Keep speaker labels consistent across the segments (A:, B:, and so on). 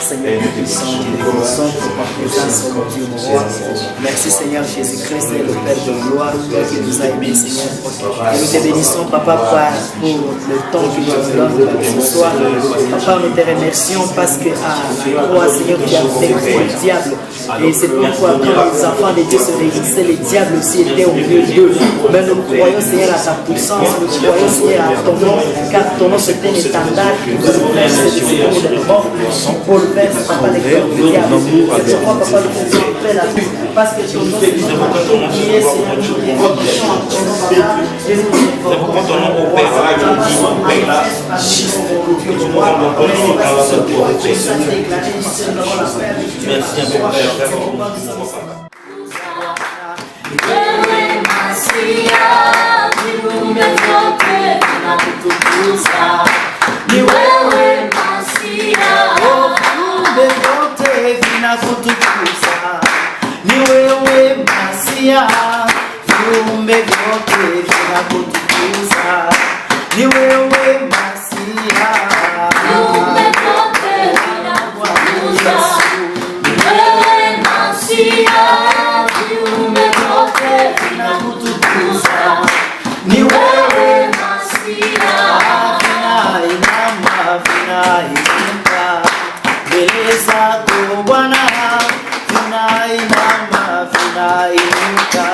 A: Seigneur, nous bénissons pour ta présence, mon Dieu, mon roi. Merci Seigneur Jésus-Christ, le Père de gloire, qui nous a aimés, Seigneur. Et nous te bénissons, Papa, pour le temps que tu nous donnes ce soir. Papa, nous te remercions parce que à la croix, Seigneur, tu as vaincu le diable. Et c'est pourquoi quand les enfants de Dieu se réunissaient, le diable aussi était au milieu d'eux. Mais nous croyons, Seigneur, à ta puissance, nous croyons, Seigneur, à ton nom, car ton nom c'est un étendard qui bouleverse les secours de mort, qui bouleverse, Papa, les cœurs du diable. C'est pourquoi, Papa, nous faisons appel à toi, parce que ton nom est qui est, Seigneur, nous évoquons en ton nom, Papa, et nous évoquons ton nom au Père, merci à toi. Wewe Masia, viumbe vyote vinakutukuza. Ni wewe Masia, viumbe vyote vinakutukuza. Ni wewe Masia, viumbe vyote vinakutukuza. Ni wewe Masia, viumbe vyote vinakutukuza. Ni wewe Masia, viumbe vyote vinakutukuza. Ni wewe Masia, vinainama vinainuka mbele zako Bwana, vinainama vinainuka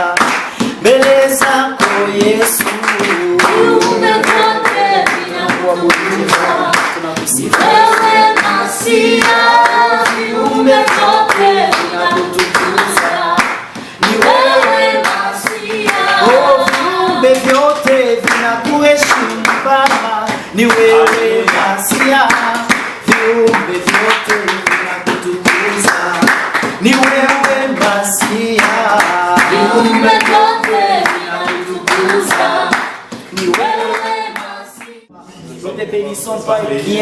A: mbele zako Yesu. Viumbe vyote vinakuabudu, tunakusifu wewe Masia, viumbe vyote vinakutukuza. Ni wewe Masia, viumbe vyote vinakuheshimu Baba. Ni wewe Masia, viumbe vyote vinakutukuza. Ni wewe Masia, viumbe vyote vinakutukuza. Ni wewe Masia. Nous te bénissons, toi qui a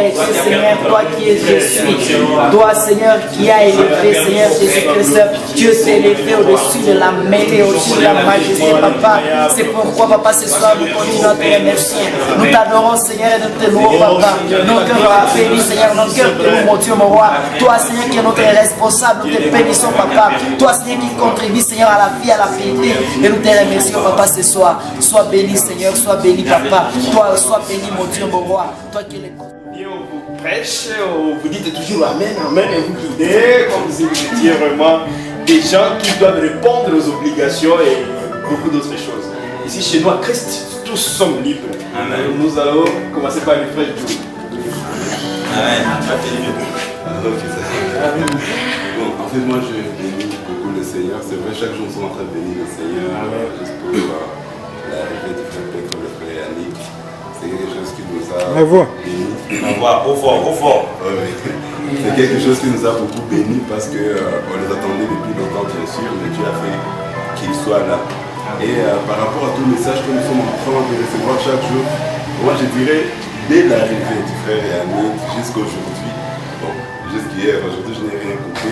A: été, Seigneur, toi qui es je suis. Toi, Seigneur, qui a élevé, Seigneur Jésus-Christ. Dieu s'est élevé au-dessus de la mêlée, au-dessus de la majesté, Papa. C'est pourquoi, Papa, ce soir, nous continuons à te remercier. Nous t'adorons, Seigneur, et nous te louons, Papa. Nos cœurs bénis, Seigneur, nos cœurs te louent, mon Dieu, mon roi. Toi, Seigneur, qui est notre responsable, nous te bénissons, Papa. Toi, Seigneur, qui contribue, Seigneur, à la vie, à la piété. Et nous te remercions, Papa, ce soir. Sois béni, Seigneur, sois béni, Papa. Toi, sois béni, mon Dieu, mon roi. Toi qui es
B: on vous prêche, vous dites toujours Amen, Amen, et vous guidez comme si vous étiez vraiment des gens qui doivent répondre aux obligations et beaucoup d'autres choses. Ici, chez nous, à Christ, tous sommes libres. Amen. Nous allons commencer par le frère Dieu.
C: Amen. Bon, en fait, moi, je bénis beaucoup le Seigneur. C'est vrai, chaque jour, nous sommes en train de bénir le Seigneur. Juste pour l'arrivée du frère Petro, le frère Yannick. C'est quelque chose qui nous a bénis.
D: Au fort.
C: C'est quelque chose qui nous a beaucoup bénis parce qu'on les attendait depuis longtemps, bien sûr, mais Dieu a fait qu'ils soient là. Et par rapport à tout le message que nous sommes en train de recevoir chaque jour, moi je dirais, dès l'arrivée du frère Yannick jusqu'à aujourd'hui, bon, jusqu'hier, aujourd'hui je n'ai rien coupé,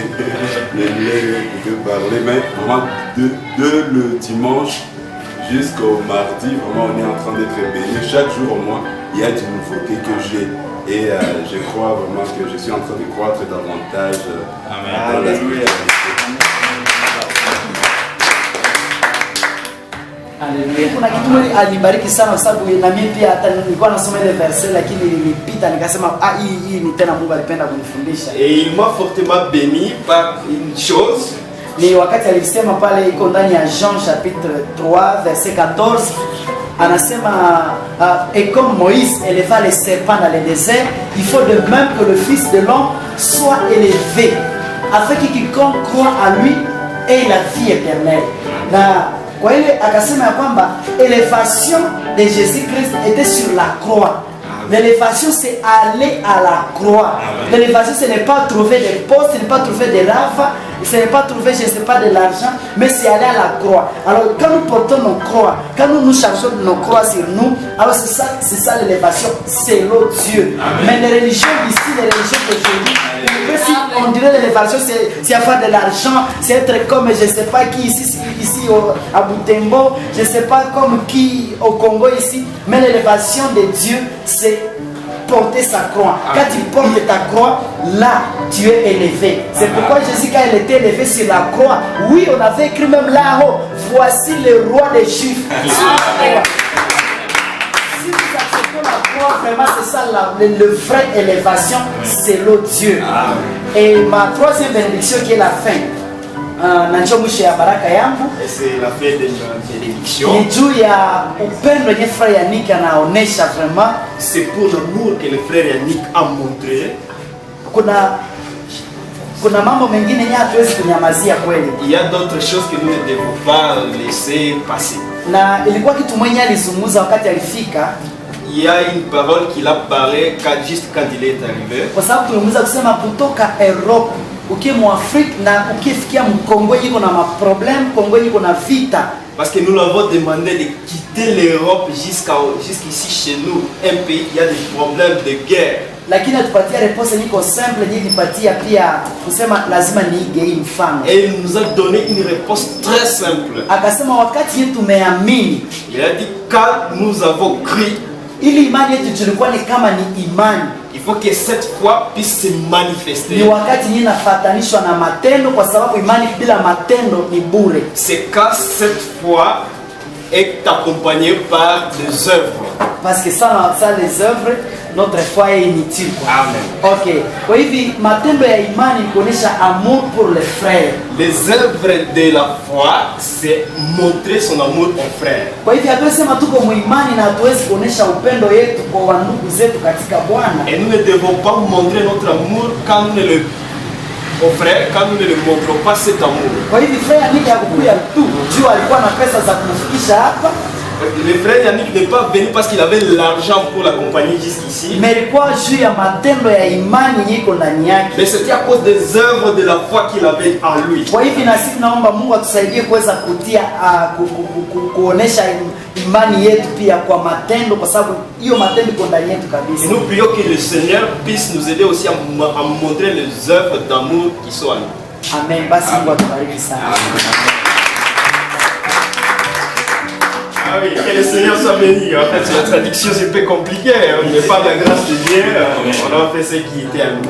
C: mais je n'ai rien coupé parler, mais vraiment de le dimanche jusqu'au mardi, vraiment on est en train d'être bénis. Chaque jour au moins, il y a des nouveautés que j'ai. Et je crois vraiment que je suis en train de croître davantage dans la spiritualité.
A: Haleluya. Kuna kitu alibariki sana kwa sababu na mimi pia hata nilikuwa nasoma ile verse lakini nilipita nikasema hii ni tena Mungu alipenda kunifundisha.
B: Et il m'a fortement béni par une chose.
A: Ni wakati alisema pale iko ndani ya Jean chapitre 3 verset 14 anasema et comme Moïse éleva les serpents dans le désert, il faut de même que le fils de l'homme soit élevé afin que quiconque croit à lui ait la vie éternelle. Na kwa ile akasema kwamba élévation de Jésus-Christ était sur la croix. L'élévation, c'est aller à la croix. L'élévation, ce n'est pas trouver des postes, ce n'est pas trouver des rafas, ce n'est pas trouver, je ne sais pas, de l'argent, mais c'est aller à la croix. Alors, quand nous portons nos croix, quand nous chargeons nos croix sur nous, alors c'est ça l'élévation, c'est l'autre Dieu. Mais les religions ici, les religions d'aujourd'hui, si on dirait l'élévation, c'est avoir de l'argent, c'est être comme je ne sais pas qui ici à Butembo, je ne sais pas comme qui au Congo ici, mais l'élévation de Dieu, c'est porter sa croix. Quand tu portes ta croix, là, tu es élevé. C'est pourquoi Jésus, quand il était élevé sur la croix, oui, on avait écrit même là-haut, voici le roi des Juifs. Si nous acceptons la croix, vraiment c'est ça le vraie élévation, c'est le Dieu. Et ma troisième bénédiction qui est la fin.
B: Et c'est la fin de la bénédiction. C'est pour l'amour que le frère Yannick a montré. Il y a d'autres choses que nous ne devons pas laisser passer. Il y a une parole qu'il a parlé juste quand il est arrivé. Parce que nous l'avons demandé de quitter l'Europe jusqu'ici chez nous, un pays qui a des problèmes de guerre.
A: Lakini atupatia réponse niko simple ni nipatia pia kusema lazima niige hii mfano.
B: Et il nous a donné une réponse très simple.
A: Akasema wakati yetu tumeamini.
B: Il a dit quand nous avons cru,
A: ili imani yetu tulikuwa ni kama ni imani.
B: Il faut que cette foi puisse se manifester.
A: Ni wakati ni nafatanishwa na matendo kwa sababu imani bila matendo ni bure.
B: C'est quand cette foi est accompagnée par des œuvres.
A: Parce que sans les œuvres, notre foi est inutile.
B: Amen.
A: Ok. Kwa hivi matendo ya imani kuonesha amour pour les frères.
B: Les œuvres de la foi, c'est montrer son amour aux frères.
A: Kwa hivi hatuwezi tuko muimani na hatuwezi kuonesha upendo yetu kwa ndugu zetu katika Bwana.
B: Et nous ne devons pas montrer notre amour quand nous ne le aux frères, quand nous ne le montrons pas cet amour.
A: Kwa hivi frère Yannick hakukuja tu, juu alikuwa na pesa za kumfikisha hapa.
B: Le frère Yannick n'est pas venu parce qu'il avait l'argent pour l'accompagner jusqu'ici.
A: Mais ilikuwa juu ya matendo ya imani yiko ndani yake.
B: Mais c'était à cause des œuvres de la foi qu'il avait en lui.
A: Kwa hivi na sisi naomba Mungu atusaidie kuweza kutia kuonesha imani yetu pia kwa matendo, kwa sababu hiyo matendo iko ndani yetu kabisa.
B: Et nous prions que le Seigneur puisse nous aider aussi à montrer les œuvres d'amour qui sont en nous.
A: Amen. Basi Mungu atubariki sana.
B: Ah oui, que le Seigneur soit béni. En fait, la traduction c'est un peu compliqué, mais par la grâce de Dieu, on a fait ce qui était à nous.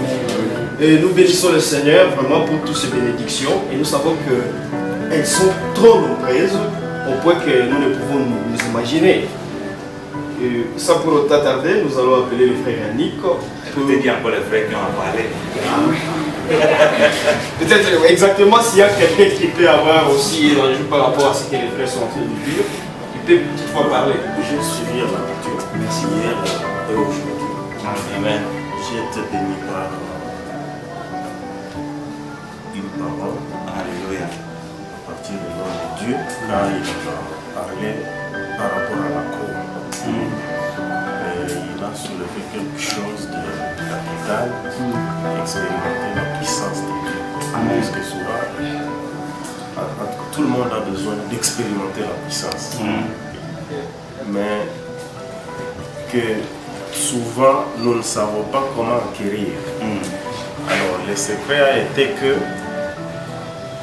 B: Et nous bénissons le Seigneur vraiment pour toutes ces bénédictions et nous savons qu'elles sont trop nombreuses au point que nous ne pouvons nous imaginer. Et sans pour autant tarder, nous allons appeler le frère Yannick.
D: Peut-être encore les frères qui ont parlé.
B: Peut-être exactement s'il y a quelqu'un qui peut avoir aussi un enjeu par rapport à ce que les frères sont en train de dire. Une petite fois parler.
E: Je suis à la lecture hier et aujourd'hui.
D: Amen.
E: J'ai été béni par une parole.
D: Alléluia.
E: À partir du nom de Dieu, quand il a parlé par rapport à la croix. Et il a soulevé quelque chose de capital, expérimenter la puissance de Dieu. Parce que souvent, tout le monde a besoin d'expérimenter la puissance. Mais que souvent nous ne savons pas comment acquérir. Alors le secret a été que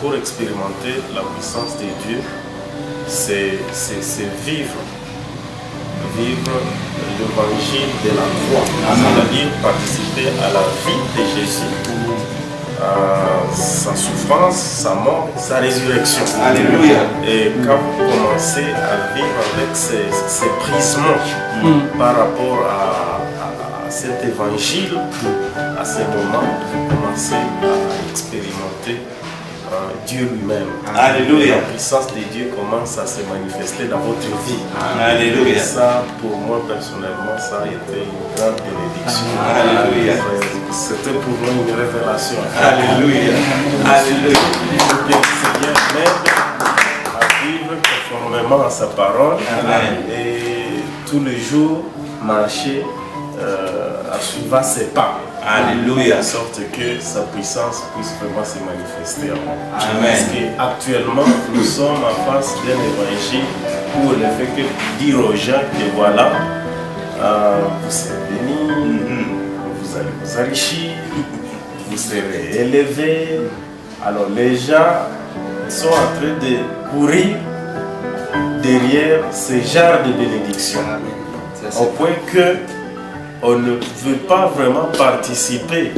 E: pour expérimenter la puissance de Dieu, c'est vivre l'évangile de la croix, c'est-à-dire participer à la vie de Jésus. Sa souffrance, sa mort, sa résurrection.
D: Alléluia.
E: Et quand vous commencez à vivre avec ces prismes par rapport à cet évangile, à ce moment, vous commencez à expérimenter Dieu lui-même.
D: Alléluia.
E: La puissance de Dieu commence à se manifester dans votre vie.
D: Alléluia.
E: Et ça, pour moi personnellement, ça a été une grande bénédiction.
D: Alléluia.
E: C'était pour moi une révélation.
D: Alléluia. Alléluia.
E: Que le Seigneur m'aide à vivre conformément à sa parole.
D: Amen.
E: Et tous les jours marcher à suivre ses pas.
D: Alléluia.
E: De sorte que sa puissance puisse vraiment se manifester en nous.
D: Amen.
E: Parce qu'actuellement, nous sommes en face d'un évangile où on ne fait que dire aux gens que voilà, vous serez bénis, vous allez vous enrichir, vous serez élevés. Alors les gens sont en train de courir derrière ce genre de bénédiction. Au point que on ne veut pas vraiment participer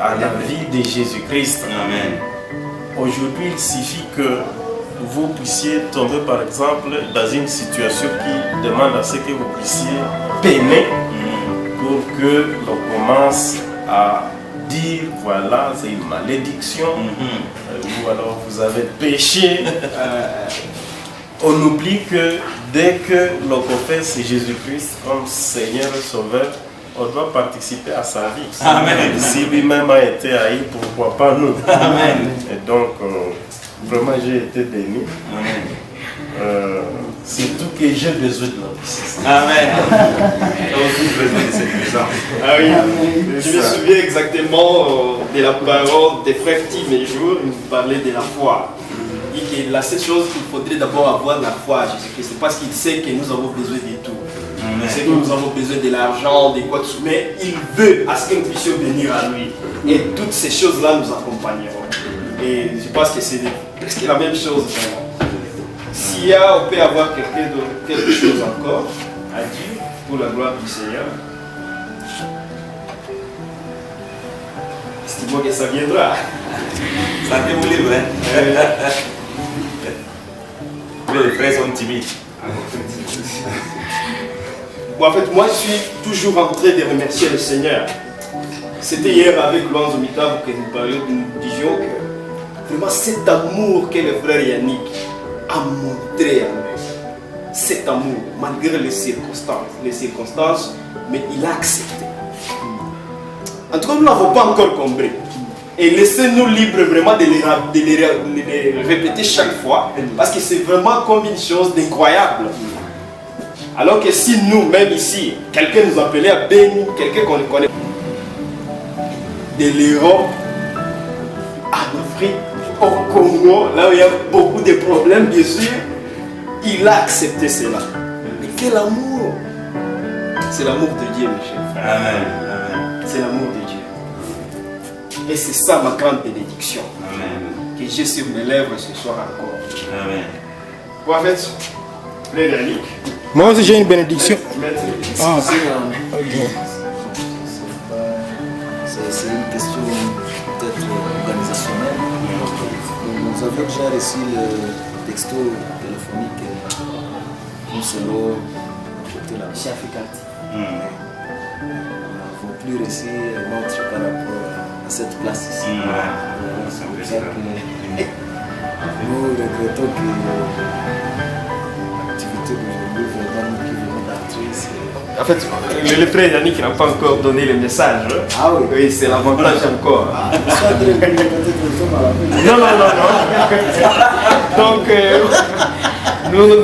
E: à la vie de Jésus-Christ.
D: Amen.
E: Aujourd'hui, il suffit que vous puissiez tomber par exemple dans une situation qui demande à ce que vous puissiez peiner pour que l'on commence à dire voilà, c'est une malédiction, ou alors vous avez péché. On oublie que dès que l'on confesse Jésus-Christ comme Seigneur et Sauveur, on doit participer à sa vie.
D: Amen.
E: Si lui-même a été haï, pourquoi pas nous?
D: Amen.
E: Et donc, vraiment, j'ai été béni.
D: Amen.
E: Surtout que j'ai besoin de la puissance.
D: Amen. J'ai aussi besoin de cette puissance.
B: Ah oui, je me souviens exactement de la parole des frères Tim et Jour, ils nous parlaient de la foi. Il dit que la seule chose qu'il faudrait d'abord avoir la foi à Jésus-Christ, c'est parce qu'il sait que nous avons besoin de tout. Il sait que nous avons besoin de l'argent, de quoi que ce soit, mais il veut à ce que nous puissions venir à lui. Et toutes ces choses-là nous accompagneront. Et je pense que c'est presque la même chose vraiment. S'il y a, on peut avoir quelque chose encore à dire pour la gloire du Seigneur. Estimons que ça viendra.
D: Sentez-vous libre, hein? Les frères sont timides.
B: Bon, en fait, moi, je suis toujours en train de remercier le Seigneur. C'était hier avec Luanzo Mitavo que nous disions que vraiment cet amour que le frère Yannick a montré à nous, cet amour, malgré les circonstances, mais il a accepté. En tout cas, nous ne l'avons pas encore compris. Et laissez-nous libres vraiment de les répéter chaque fois, parce que c'est vraiment comme une chose d'incroyable. Alors que si nous, même ici, quelqu'un nous appelait à bénir, quelqu'un qu'on connaît, de l'Europe, en Afrique, au Congo, là où il y a beaucoup de problèmes, bien sûr, il a accepté cela. Mais quel amour! C'est l'amour de Dieu, mes chers frères.
D: Amen.
B: C'est l'amour de Dieu. Et c'est ça ma grande bénédiction.
D: Amen.
B: Que j'ai sur mes lèvres ce soir encore.
D: Amen.
B: Bon, en fait, frère Yannick.
F: Moi aussi j'ai une bénédiction. Ah,
A: C'est une question peut-être organisationnelle. Nous avions déjà reçu le texto téléphonique pour Selo côté la chef Ficati. Il ne faut plus reçu notre par rapport à cette place ici. C'est pour ça que nous regrettons que l'activité d'aujourd'hui vraiment qui venait d'actrice.
B: En fait, le frère Yannick n'a pas encore donné le message.
A: Ah oui.
B: Oui, c'est l'avantage encore.
A: Soit de peut-être nous sommes à la fin.
B: Non. Donc,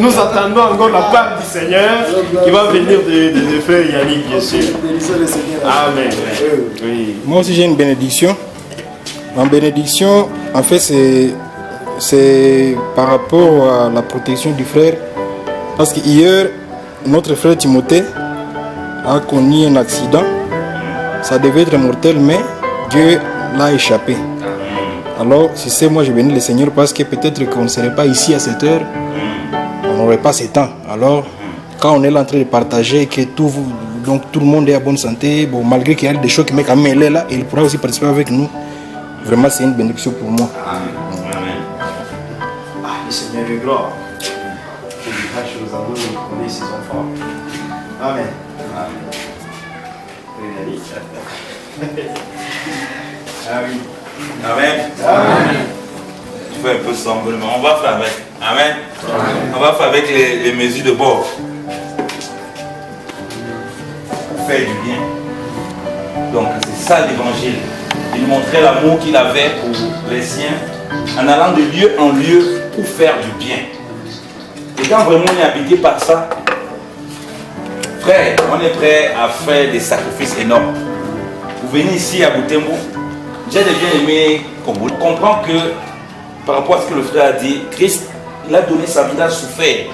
B: nous attendons encore la part du Seigneur qui va venir de frère Yannick, bien sûr. Amen. Oui.
F: moi aussi j'ai une bénédiction. En bénédiction, en fait, c'est par rapport à la protection du frère. Parce qu'hier, notre frère Timothée a connu un accident. Ça devait être mortel, mais Dieu l'a échappé. Alors, si c'est moi, je bénis le Seigneur parce que peut-être qu'on ne serait pas ici à cette heure, on n'aurait pas ce temps. Alors, quand on est là en train de partager que tout le monde est à bonne santé, bon, malgré qu'il y a des chocs, mais quand même il est là et il pourra aussi participer avec nous, vraiment c'est une bénédiction pour moi.
D: Amen.
B: Ah, le Seigneur est grand. Que du grâce aux amours, il connaît ses enfants. Amen. Frère Yannick. Ah oui.
D: Amen. Tu fais un peu sombre, mais on va faire avec. Amen. On va faire avec les mesures de bord. Pour faire du bien. Donc c'est ça l'évangile. Il montrait l'amour qu'il avait pour les siens en allant de lieu en lieu pour faire du bien. Et quand vraiment on est habité par ça, frère, on est prêt à faire des sacrifices énormes. Vous venez ici à Butembo, j'ai bien aimé qu'on comprend que par rapport à ce que le frère a dit, Christ, il a donné sa vie, il a souffert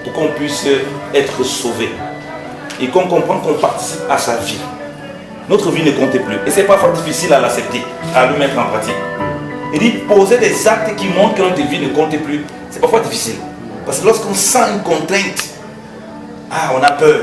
D: pour qu'on puisse être sauvé. Et qu'on comprenne qu'on participe à sa vie. Notre vie ne comptait plus. Et c'est parfois difficile à l'accepter, à le mettre en pratique. Il dit, poser des actes qui montrent que notre vie ne comptait plus, c'est parfois difficile. Parce que lorsqu'on sent une contrainte, on a peur.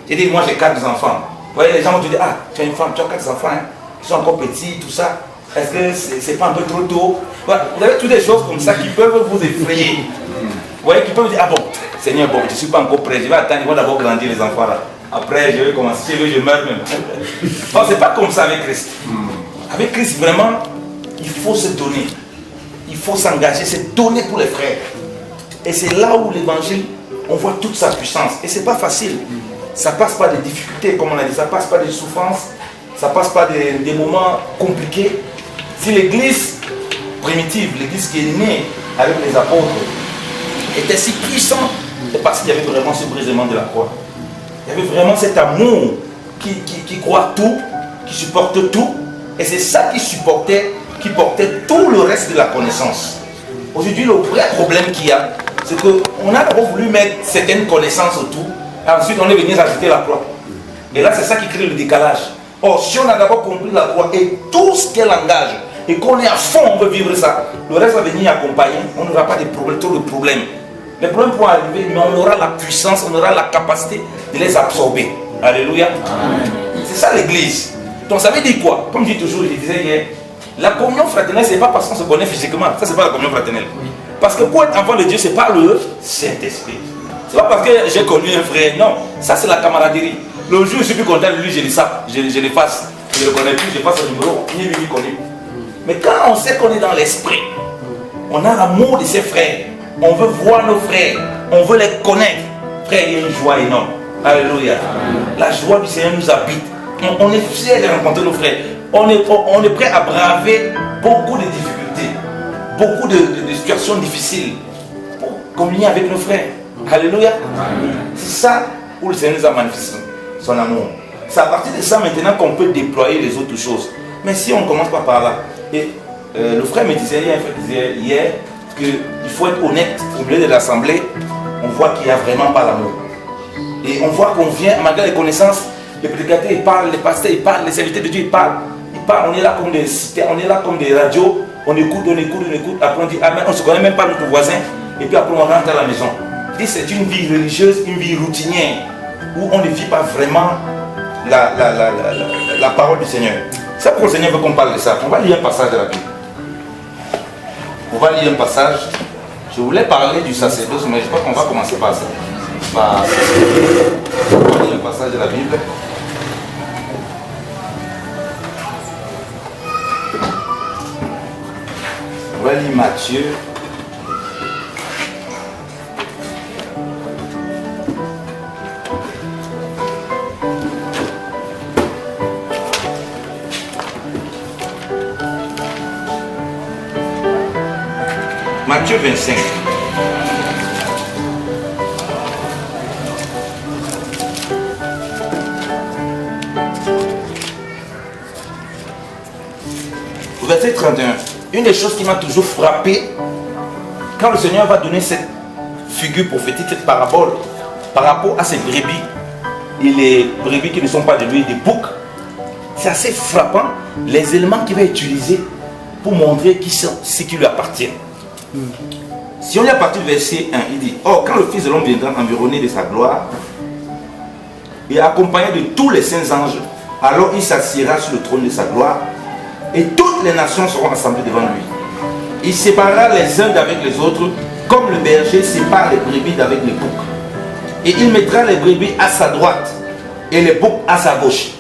D: J'ai dit, moi j'ai 4 enfants. Vous voyez, les gens vont te dire, ah, tu as une femme, tu as 4 enfants, hein, ils sont encore petits, tout ça. Est-ce que c'est pas un peu trop tôt? Voilà. Vous avez toutes des choses comme ça qui peuvent vous effrayer. Vous voyez, qui peuvent dire, ah bon, Seigneur, bon, je ne suis pas encore prêt, je vais attendre, ils vont d'abord grandir les enfants là. Après, je vais commencer, je meurs même. Bon, c'est pas comme ça avec Christ. Avec Christ, vraiment, il faut se donner. Il faut s'engager, se donner pour les frères. Et c'est là où l'évangile, on voit toute sa puissance. Et c'est pas facile. Ça passe par des difficultés, comme on a dit, ça passe par des souffrances, ça passe par des moments compliqués. Si l'église primitive, l'église qui est née avec les apôtres, était si puissante, c'est parce qu'il y avait vraiment ce brisement de la croix. Il y avait vraiment cet amour qui croit tout, qui supporte tout. Et c'est ça qui portait tout le reste de la connaissance. Aujourd'hui, le vrai problème qu'il y a, c'est qu'on a d'abord voulu mettre certaines connaissances autour, et ensuite on est venu ajouter la croix. Et là, c'est ça qui crée le décalage. Or, si on a d'abord compris la croix et tout ce qu'elle engage, et qu'on est à fond, on veut vivre ça, le reste va venir accompagner, on n'aura pas de problème, trop de problèmes. Les problèmes vont arriver, mais on aura la puissance, on aura la capacité de les absorber. Alléluia. C'est ça l'église. Donc ça veut dire quoi? Comme je dis toujours, je disais hier, la communion fraternelle, c'est pas parce qu'on se connaît physiquement. Ça, c'est pas la communion fraternelle. Parce que pour être enfant de Dieu, c'est pas le Saint-Esprit. C'est pas parce que j'ai connu un frère. Non, ça c'est la camaraderie. Le jour où je suis plus content de lui, je dis ça, je l'efface. Je ne le connais plus, je passe un numéro, ni lui ni connu. Mais quand on sait qu'on est dans l'esprit, on a l'amour de ses frères, on veut voir nos frères, on veut les connaître. Frère, il y a une joie énorme. Alléluia. La joie du Seigneur nous habite. On est fiers de rencontrer nos frères. On est prêt à braver beaucoup de difficultés, beaucoup de situations difficiles pour communier avec nos frères. Alléluia. C'est ça où le Seigneur nous a manifesté son amour. C'est à partir de ça maintenant qu'on peut déployer les autres choses. Mais si on ne commence pas par là, et le frère me disait hier qu'il faut être honnête au milieu de l'assemblée, on voit qu'il n'y a vraiment pas l'amour. Et on voit qu'on vient, malgré les connaissances, les prédicateurs ils parlent, les pasteurs ils parlent, les serviteurs de Dieu ils parlent, on est là comme des cités, on est là comme des radios, on écoute, après on dit amen, on ne se connaît même pas notre voisin, et puis après on rentre à la maison. C'est une vie religieuse, une vie routinière, où on ne vit pas vraiment la parole du Seigneur. C'est pourquoi le Seigneur veut qu'on parle de ça. On va lire un passage de la Bible. On va lire un passage. Je voulais parler du sacerdoce, mais je crois qu'on va commencer par ça. On va lire un passage de la Bible. On va lire Matthieu. Matthieu 25. Verset 31. Une des choses qui m'a toujours frappé, quand le Seigneur va donner cette figure prophétique, cette parabole, par rapport à ces brebis, et les brebis qui ne sont pas de lui, des boucs, c'est assez frappant les éléments qu'il va utiliser pour montrer qui sont ce qui lui appartient. Si on est à partir du verset 1, il dit: Or, quand le Fils de l'homme viendra environné de sa gloire et accompagné de tous les saints anges, alors il s'assiera sur le trône de sa gloire et toutes les nations seront assemblées devant lui. Il séparera les uns d'avec les autres, comme le berger sépare les brebis d'avec les boucs. Et il mettra les brebis à sa droite et les boucs à sa gauche.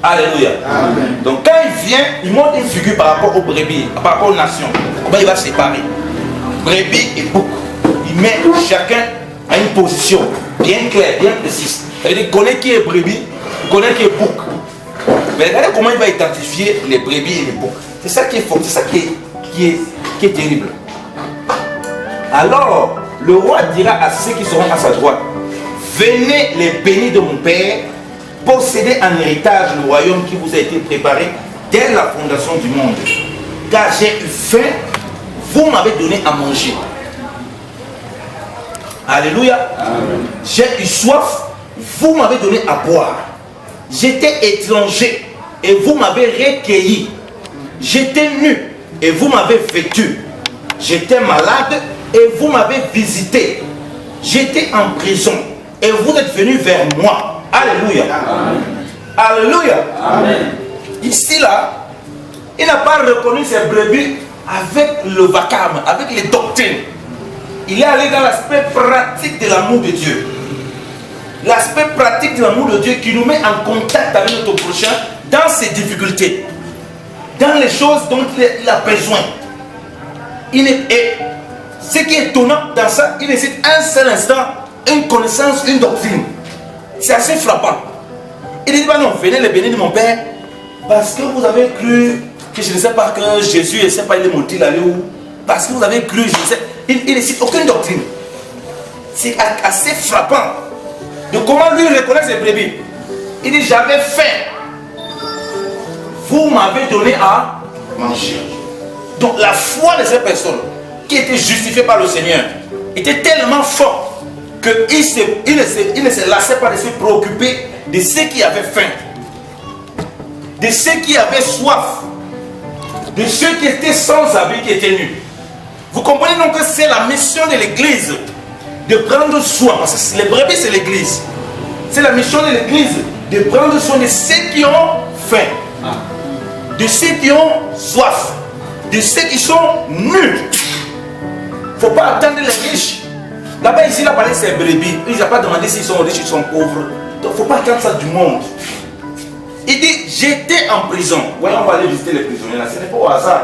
D: Alléluia. Amen. Donc quand il vient, il montre une figure par rapport aux brebis, par rapport aux nations. Comment il va séparer brebis et boucs. Il met chacun à une position bien claire, bien précise. Ça veut dire qu'il connaît qui est brebis, il connaît qui est bouc. Mais regardez comment il va identifier les brebis et les boucs. C'est ça qui est fort, c'est ça qui est terrible. Alors, le roi dira à ceux qui seront à sa droite: venez les bénis de mon Père, possédez en héritage le royaume qui vous a été préparé dès la fondation du monde. Car j'ai eu faim, vous m'avez donné à manger. Alléluia. Amen. J'ai eu soif, vous m'avez donné à boire. J'étais étranger et vous m'avez recueilli. J'étais nu et vous m'avez vêtu. J'étais malade et vous m'avez visité. J'étais en prison et vous êtes venus vers moi. Alléluia. Amen. Alléluia. Amen. Ici, là, il n'a pas reconnu ses brebis avec le vacarme, avec les doctrines. Il est allé dans l'aspect pratique de l'amour de Dieu. L'aspect pratique de l'amour de Dieu qui nous met en contact avec notre prochain dans ses difficultés, dans les choses dont il a besoin. Et ce qui est étonnant dans ça, il nécessite un seul instant, une connaissance, une doctrine. C'est assez frappant. Il dit, bah non, venez le bénir de mon Père, parce que vous avez cru que je ne sais pas que Jésus, je ne sais pas, il est monté là où. Parce que vous avez cru, je ne sais. Il ne cite aucune doctrine. C'est assez frappant de comment lui reconnaît ses brebis. Il dit, j'avais faim. Vous m'avez donné à manger. Donc la foi de cette personne qui était justifiée par le Seigneur était tellement forte qu'il ne se lassait pas de se préoccuper de ceux qui avaient faim, de ceux qui avaient soif, de ceux qui étaient sans abri, qui étaient nus. Vous comprenez donc que c'est la mission de l'église de prendre soin, parce que les brebis c'est l'église. C'est la mission de l'église de prendre soin de ceux qui ont faim, de ceux qui ont soif, de ceux qui sont nus. Il ne faut pas attendre les riches. Là-bas, ici, il a parlé de ces brebis. Il n'a pas demandé s'ils sont riches ou s'ils sont pauvres. Donc, il ne faut pas attendre ça du monde. Il dit, j'étais en prison. Ouais, on va aller visiter les prisonniers là. Ce n'est pas au hasard.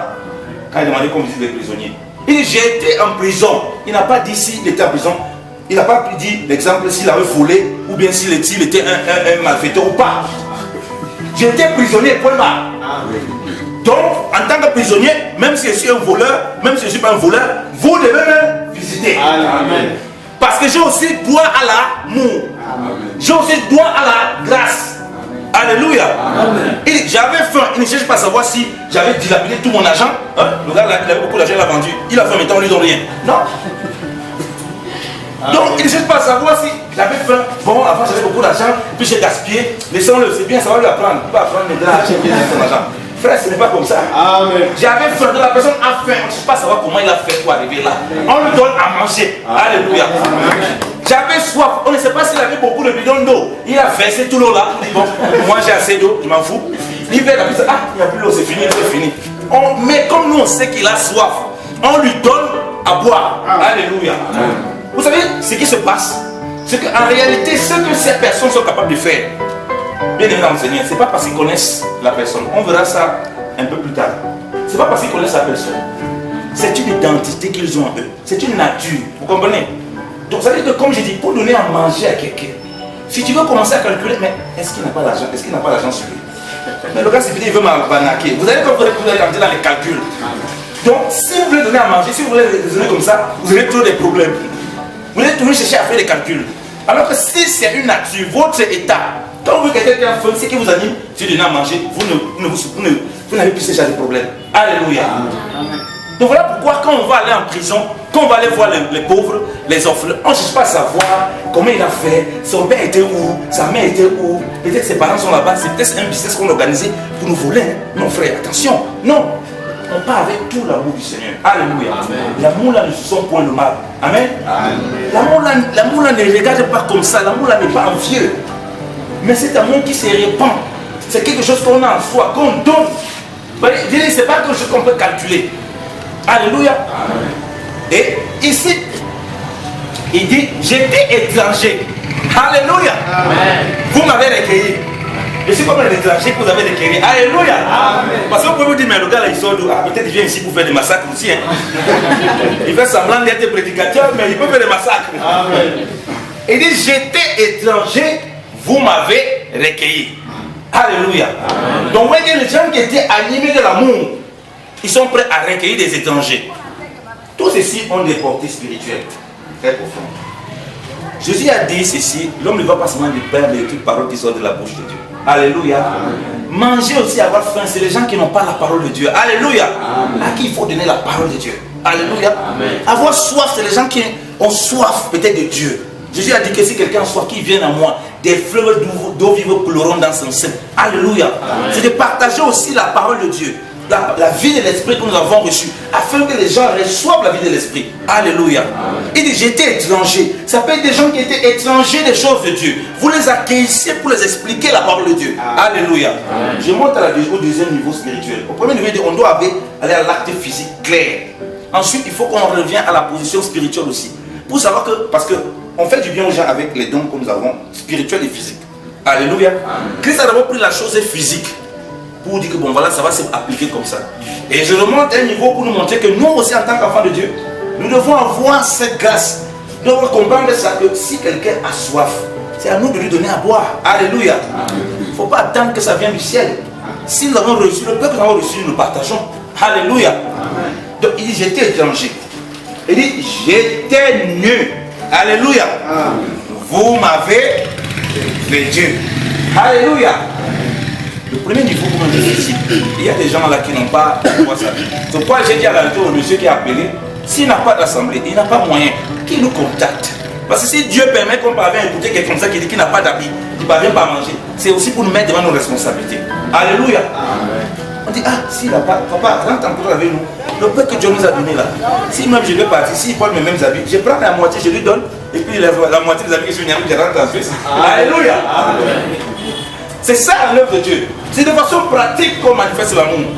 D: Quand il demandait qu'on visite les prisonniers. Il dit, j'étais en prison. Il n'a pas dit s'il était en prison. Il n'a pas dit l'exemple s'il avait volé ou bien s'il était un malfaiteur ou pas. J'étais prisonnier, point barre. Donc, en tant que prisonnier, même si je suis un voleur, même si je ne suis pas un voleur, vous devez me visiter. Amen. Parce que j'ai aussi droit à l'amour. J'ai aussi droit à la grâce. Alléluia. J'avais faim. Il ne cherche pas à savoir si j'avais dilapidé tout mon argent. Hein? Le gars, il avait beaucoup d'argent, il a vendu. Il a faim, mais on ne lui donne rien. Non. Donc, il ne cherche pas à savoir si j'avais faim. Bon, avant, j'avais beaucoup d'argent, puis j'ai gaspillé. Laissons-le, c'est bien, ça va lui apprendre. Il va apprendre les gars, j'ai bien son argent. Frère, ce n'est pas comme ça. Amen. J'avais faim, la personne a faim. On ne sait pas savoir comment il a fait pour arriver là. On lui donne à manger. Alléluia. J'avais soif. On ne sait pas s'il avait beaucoup de bidons d'eau. Il a versé tout l'eau là. Il dit bon, moi j'ai assez d'eau, je m'en fous. Il vient la pizza. Ah, il n'y a plus d'eau, c'est fini, c'est fini. Mais comme nous on sait qu'il a soif, on lui donne à boire. Alléluia. Vous savez ce qui se passe? C'est qu'en réalité, ce que ces personnes sont capables de faire, bien aimé dans le Seigneur, ce n'est pas parce qu'ils connaissent la personne. On verra ça un peu plus tard. Ce n'est pas parce qu'ils connaissent la personne. C'est une identité qu'ils ont en eux. C'est une nature. Vous comprenez? Donc ça veut dire que, comme je dis, pour donner à manger à quelqu'un, si tu veux commencer à calculer, mais est-ce qu'il n'a pas l'argent? Est-ce qu'il n'a pas l'argent sur lui? Mais le gars, c'est fini, il veut m'arnaquer. Vous allez quand vous allez rentrer dans les calculs. Donc, si vous voulez donner à manger, si vous voulez raisonner comme ça, vous aurez toujours des problèmes. Vous allez toujours chercher à faire des calculs. Alors que si c'est une nature, votre état, quand vous voyez quelqu'un qui a faim, ce qui vous anime, c'est de donner à manger, vous n'avez plus ce genre de problème. Alléluia. Amen. Donc voilà pourquoi quand on va aller en prison, quand on va aller voir les pauvres, les orphelins, on ne cherche pas à savoir comment il a fait, son père était où, sa mère était où, peut-être ses parents sont là-bas, c'est peut-être un business qu'on a organisé pour nous voler. Non frère, attention, non. On part avec tout l'amour du Seigneur. Alléluia. L'amour là ne se sent point le mal. Amen. L'amour là ne regarde pas comme ça, l'amour là n'est pas envieux. Mais c'est un amour qui se répand. C'est quelque chose qu'on a en soi, qu'on donne. Ce n'est pas quelque chose qu'on peut calculer. Alléluia. Amen. Et ici, il dit, j'étais étranger. Alléluia. Amen. Vous m'avez recueilli. Je suis comme un étranger que vous avez recueilli. Alléluia. Amen. Parce que vous pouvez vous dire, mais le gars là, il sort d'où? Ah, peut-être il vient ici pour faire des massacres aussi. Hein. Il fait semblant d'être prédicateur, mais il peut faire des massacres. Amen. Il dit, j'étais étranger, vous m'avez recueilli. Alléluia. Amen. Donc, vous voyez les gens qui étaient animés de l'amour, ils sont prêts à recueillir des étrangers. Tous ceux-ci ont des portées spirituelles très profondes. Jésus a dit ceci, l'homme ne va pas seulement du pain, mais de toutes paroles qui sortent de la bouche de Dieu. Alléluia. Amen. Manger aussi, avoir faim, c'est les gens qui n'ont pas la parole de Dieu. Alléluia. Amen. À qui il faut donner la parole de Dieu. Alléluia. Amen. Avoir soif, c'est les gens qui ont soif peut-être de Dieu. Jésus a dit que si quelqu'un a soif, qu'il vienne à moi, des fleuves d'eau vive couleront dans son sein. Alléluia. C'est de partager aussi la parole de Dieu. la vie de l'esprit que nous avons reçue, afin que les gens reçoivent la vie de l'esprit. Alléluia. Il dit, j'étais étranger. Ça peut être des gens qui étaient étrangers des choses de Dieu. Vous les accueillez pour les expliquer la parole de Dieu. Alléluia. Je monte au deuxième niveau spirituel. Au premier niveau, on doit aller à l'acte physique clair. Ensuite, il faut qu'on revienne à la position spirituelle aussi. Pour savoir que, parce qu'on fait du bien aux gens avec les dons que nous avons, spirituels et physiques. Alléluia. Christ a d'abord pris la chose physique pour dire que bon voilà, ça va s'appliquer comme ça. Et je remonte à un niveau pour nous montrer que nous aussi en tant qu'enfants de Dieu, nous devons avoir cette grâce. Nous devons comprendre ça, que si quelqu'un a soif, c'est à nous de lui donner à boire. Alléluia. Il ne faut pas attendre que ça vienne du ciel. Si nous avons reçu, le peu que nous avons reçu, nous partageons. Alléluia. Donc il dit, j'étais étranger. Il dit, j'étais nu. Alléluia. Vous m'avez fait Dieu. Alléluia. Le premier niveau, comme je dis, il y a des gens là qui n'ont pas quoi ça. C'est pourquoi j'ai dit à l'entour au monsieur qui a appelé, s'il n'a pas d'assemblée, il n'a pas moyen, qu'il nous contacte. Parce que si Dieu permet qu'on parvienne à écouter quelqu'un comme ça qui dit qu'il n'a pas d'habit, qu'il ne parvient pas à manger, c'est aussi pour nous mettre devant nos responsabilités. Alléluia. On dit, ah, s'il n'a pas, papa, rentre encore avec nous. Le peu que Dieu nous a donné là, si même je vais partir, s'il porte mes mêmes habits, je prends la moitié, je lui donne, et puis la moitié des habits que je viens de rentrer en Suisse. Alléluia. C'est ça l'œuvre de Dieu. C'est de façon pratique qu'on manifeste l'amour.